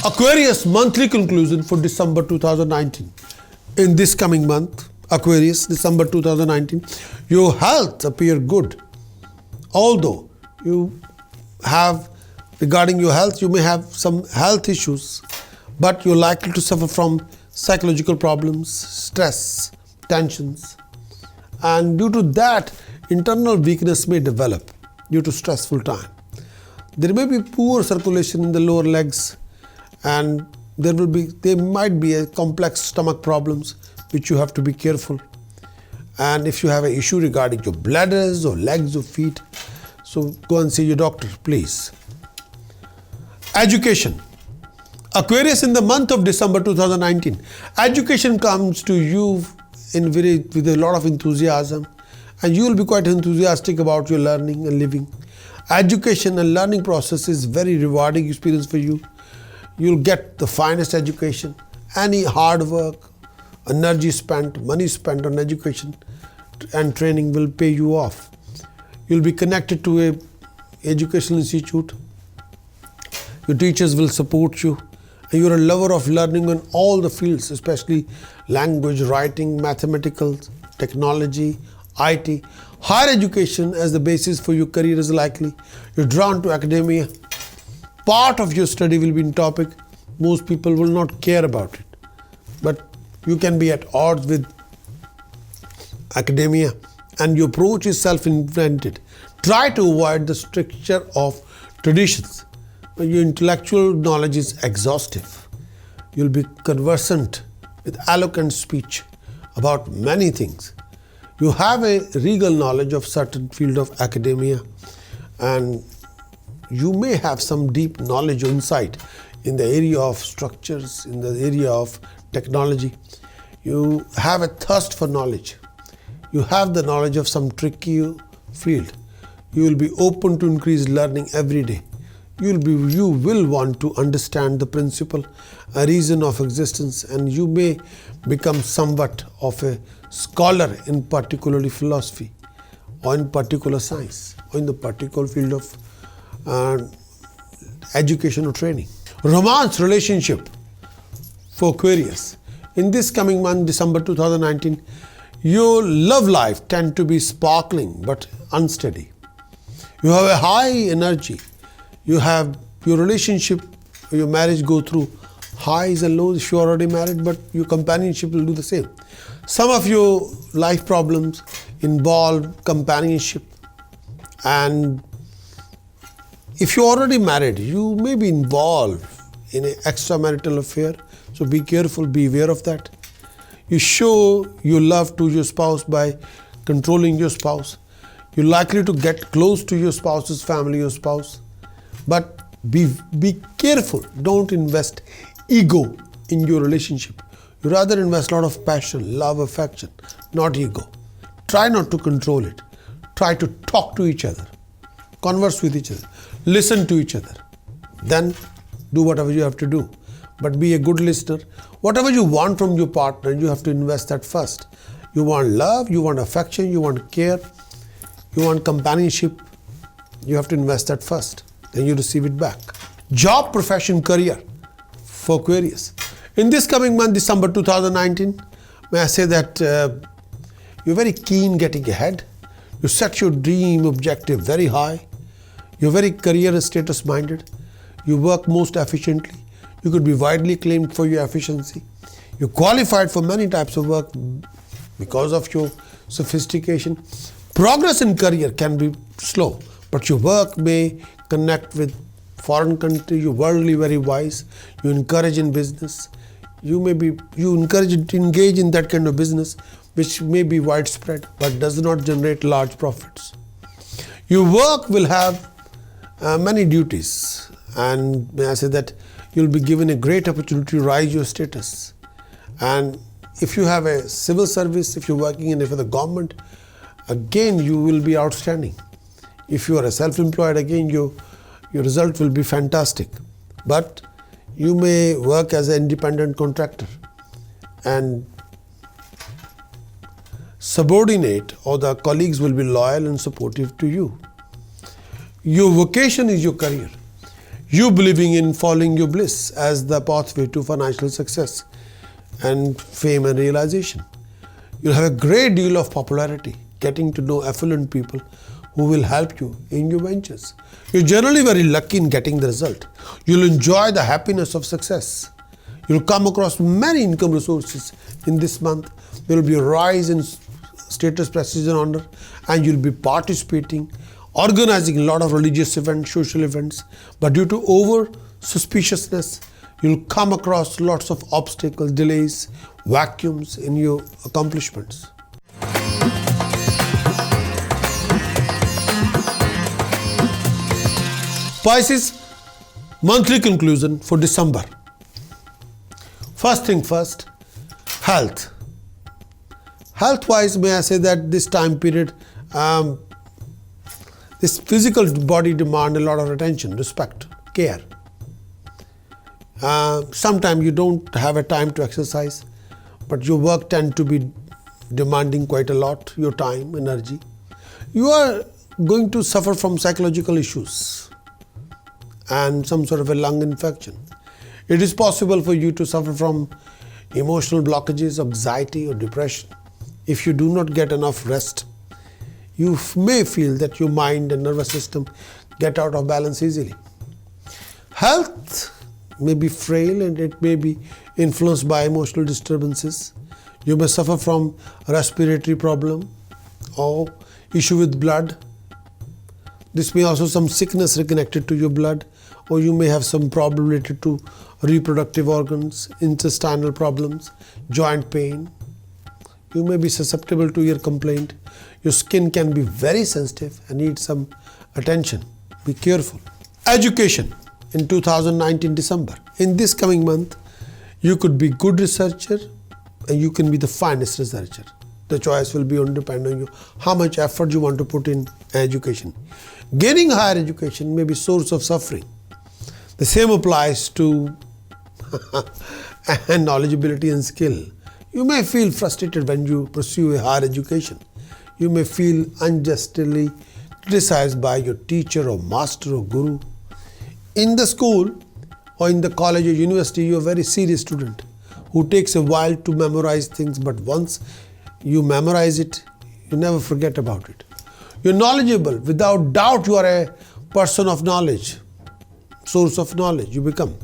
Aquarius monthly conclusion for December 2019. In this coming month, Aquarius, December 2019, your health appear good. Although regarding your health, you may have some health issues, but you're likely to suffer from psychological problems, stress, tensions, and due to that, internal weakness may develop due to stressful time. There may be poor circulation in the lower legs, and there might be a complex stomach problems which you have to be careful. And if you have an issue regarding your bladders or legs or feet, so go and see your doctor, please. Education. Aquarius, in the month of December 2019, education comes to you with a lot of enthusiasm, and you will be quite enthusiastic about your learning and living. Education and learning process is very rewarding experience for you. You'll get the finest education. Any hard work, energy spent, money spent on education and training will pay you off. You'll be connected to an educational institute. Your teachers will support you. And you're a lover of learning in all the fields, especially language, writing, mathematical, technology, IT. Higher education as the basis for your career is likely. You're drawn to academia. Part of your study will be in topic. Most people will not care about it. But you can be at odds with academia, and your approach is self-invented. Try to avoid the stricture of traditions. Your intellectual knowledge is exhaustive. You'll be conversant with eloquent speech about many things. You have a regal knowledge of certain field of academia, and you may have some deep knowledge or insight in the area of structures, in the area of technology. You have a thirst for knowledge. You have the knowledge of some tricky field. You will be open to increased learning every day. You will want to understand the principle, a reason of existence, and you may become somewhat of a scholar in particularly philosophy, or in particular science, or in the particular field of education or training. Romance relationship for Aquarius. In this coming month, December 2019, your love life tends to be sparkling but unsteady. You have a high energy. You have your relationship, your marriage go through highs and lows if you're already married, but your companionship will do the same. Some of your life problems involve companionship, and if you're already married, you may be involved in an extramarital affair, so be careful, be aware of that. You show your love to your spouse by controlling your spouse. You're likely to get close to your spouse's family or spouse. But be careful. Don't invest ego in your relationship. You rather invest a lot of passion, love, affection, not ego. Try not to control it. Try to talk to each other. Converse with each other. Listen to each other. Then do whatever you have to do. But be a good listener. Whatever you want from your partner, you have to invest that first. You want love, you want affection, you want care, you want companionship. You have to invest that first. Then you receive it back. Job, profession, career for Aquarius. In this coming month, December 2019, may I say that you're very keen getting ahead. You set your dream objective very high. You're very career and status minded. You work most efficiently. You could be widely claimed for your efficiency. You're qualified for many types of work because of your sophistication. Progress in career can be slow, but your work may connect with foreign country. You're worldly very wise. You encourage in business. You encourage to engage in that kind of business which may be widespread but does not generate large profits. Your work will have many duties, and may I say that you'll be given a great opportunity to rise your status. And if you have a civil service, if you're working for the government, again you will be outstanding. If you are a self-employed, again your result will be fantastic. But You may work as an independent contractor and subordinate or the colleagues will be loyal and supportive to you. Your vocation is your career. You believing in following your bliss as the pathway to financial success and fame and realization. You'll have a great deal of popularity, getting to know affluent people who will help you in your ventures. You're generally very lucky in getting the result. You'll enjoy the happiness of success. You'll come across many income resources in this month. There will be a rise in status, prestige and honor, and you'll be participating, organizing a lot of religious events, social events, but due to over suspiciousness, you'll come across lots of obstacles, delays, vacuums in your accomplishments. Pisces, monthly conclusion for December. First thing first, health. Health-wise, may I say that this time period, this physical body demand a lot of attention, respect, care. Sometimes you don't have a time to exercise, but your work tends to be demanding quite a lot, your time, energy. You are going to suffer from psychological issues and some sort of a lung infection. It is possible for you to suffer from emotional blockages, anxiety or depression. If you do not get enough rest, you may feel that your mind and nervous system get out of balance easily. Health may be frail and it may be influenced by emotional disturbances. You may suffer from respiratory problem or issue with blood. This may also some sickness connected to your blood, or you may have some problem related to reproductive organs, intestinal problems, joint pain. You may be susceptible to your complaint. Your skin can be very sensitive and need some attention. Be careful. Education in 2019 December. In this coming month, you could be good researcher and you can be the finest researcher. The choice will be depend on you, how much effort you want to put in education. Gaining higher education may be source of suffering. The same applies to knowledgeability and skill. You may feel frustrated when you pursue a higher education. You may feel unjustly criticized by your teacher or master or guru. In the school or in the college or university, you are a very serious student who takes a while to memorize things, but once you memorize it, you never forget about it. You're knowledgeable. Without doubt, you are a person of knowledge, source of knowledge you become.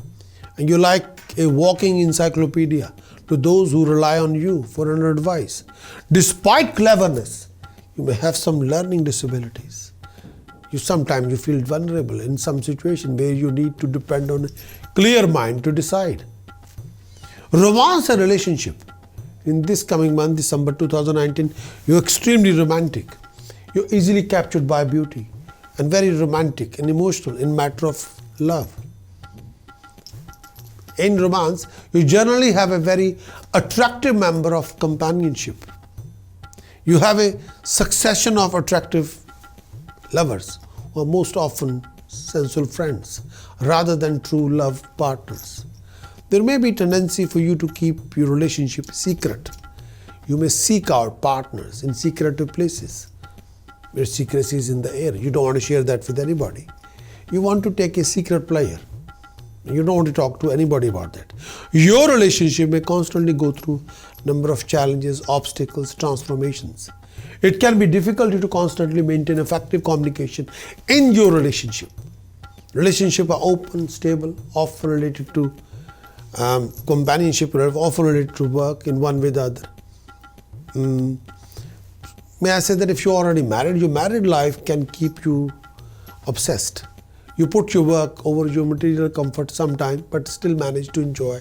And you're like a walking encyclopedia to those who rely on you for an advice. Despite cleverness, you may have some learning disabilities. Sometimes you feel vulnerable in some situation where you need to depend on a clear mind to decide. Romance and relationship. In this coming month, December 2019, you're extremely romantic. You're easily captured by beauty and very romantic and emotional in matter of love. In romance, you generally have a very attractive member of companionship. You have a succession of attractive lovers, or most often sensual friends, rather than true love partners. There may be a tendency for you to keep your relationship secret. You may seek out partners in secretive places where secrecy is in the air. You don't want to share that with anybody. You want to take a secret player. You don't want to talk to anybody about that. Your relationship may constantly go through a number of challenges, obstacles, transformations. It can be difficult to constantly maintain effective communication in your relationship. Relationships are open, stable, often related to companionship, often related to work in one way or the other. May I say that if you're already married, your married life can keep you obsessed. You put your work over your material comfort sometime, but still manage to enjoy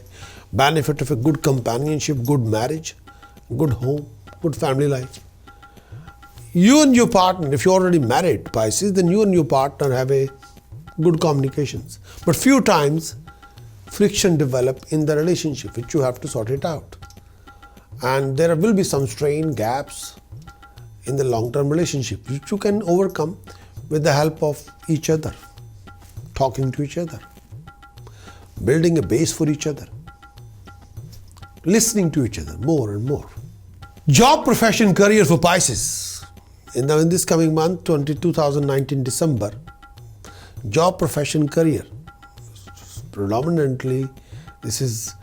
benefit of a good companionship, good marriage, good home, good family life. You and your partner, if you're already married, Pisces, then you and your partner have a good communications. But few times, friction develop in the relationship, which you have to sort it out. And there will be some strain, gaps in the long-term relationship, which you can overcome with the help of each other, talking to each other. building a base for each other, listening to each other more and more. Job, profession, career for Pisces. In this coming month, 2019 December, job, profession, career. Predominantly, this is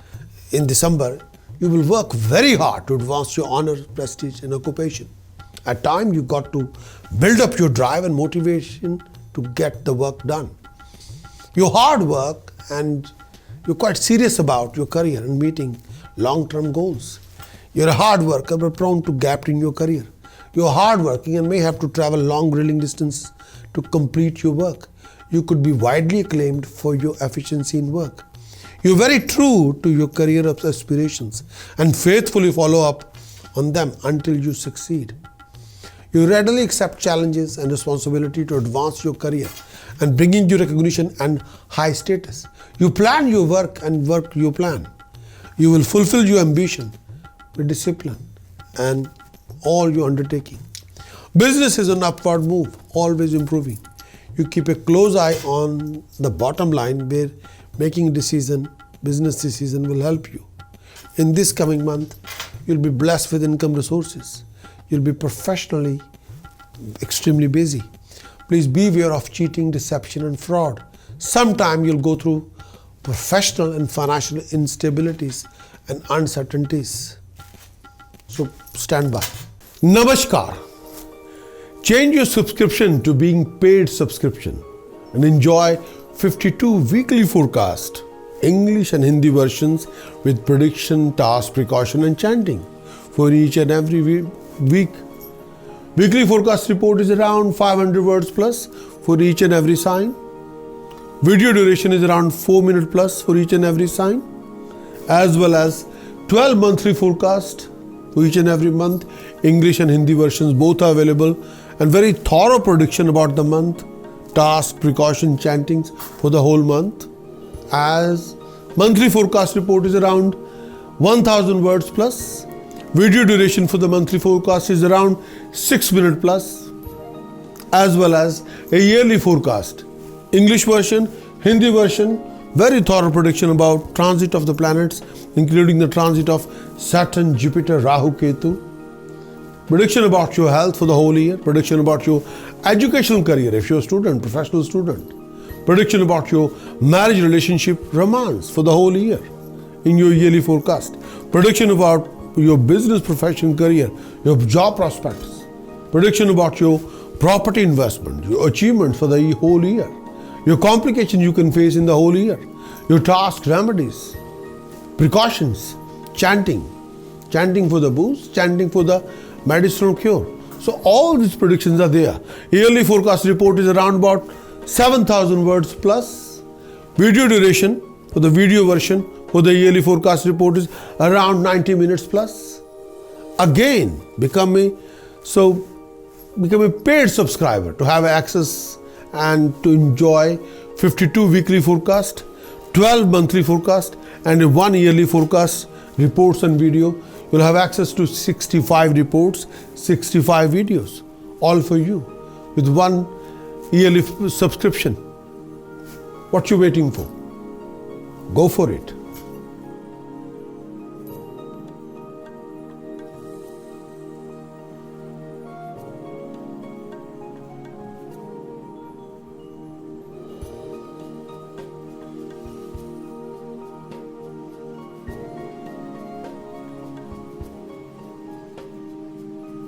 in December, you will work very hard to advance your honor, prestige and occupation. At times, you got to build up your drive and motivation to get the work done. Your hard work and you're quite serious about your career and meeting long-term goals. You're a hard worker but prone to gap in your career. You're hardworking and may have to travel long grilling distance to complete your work. You could be widely acclaimed for your efficiency in work. You're very true to your career aspirations and faithfully follow up on them until you succeed. You readily accept challenges and responsibility to advance your career and bringing you recognition and high status. You plan your work and work your plan. You will fulfill your ambition with discipline and all your undertaking. Business is an upward move, always improving. You keep a close eye on the bottom line where making business decision will help you. In this coming month, you'll be blessed with income resources. You'll be professionally extremely busy. Please beware of cheating, deception and fraud. Sometime you'll go through professional and financial instabilities and uncertainties. So stand by. Namaskar. Change your subscription to being paid subscription and enjoy 52 weekly forecast, English and Hindi versions with prediction, task, precaution and chanting for each and every week. Weekly forecast report is around 500 words plus for each and every sign. Video duration is around 4 minutes plus for each and every sign, as well as 12 monthly forecast for each and every month. English and Hindi versions both are available, and very thorough prediction about the month, task, precaution, chantings for the whole month. As monthly forecast report is around 1000 words plus. Video duration for the monthly forecast is around 6 minutes plus, as well as a yearly forecast. English version, Hindi version, very thorough prediction about transit of the planets, including the transit of Saturn, Jupiter, Rahu, Ketu. Prediction about your health for the whole year. Prediction about your educational career if you're a student, professional student. Prediction about your marriage, relationship, romance for the whole year in your yearly forecast. Prediction about your business, profession, career, your job prospects. Prediction about your property investment, your achievements for the whole year. Your complications you can face in the whole year. Your tasks, remedies, precautions, chanting for the boost, chanting for the medicinal cure. So all these predictions are there. Yearly forecast report is around about 7,000 words plus. Video duration for the video version for the yearly forecast report is around 90 minutes plus. Again, become a paid subscriber to have access and to enjoy 52 weekly forecast, 12 monthly forecast and 1 yearly forecast reports and video. You'll have access to 65 reports, 65 videos, all for you with 1 yearly subscription. What you waiting for? Go for it.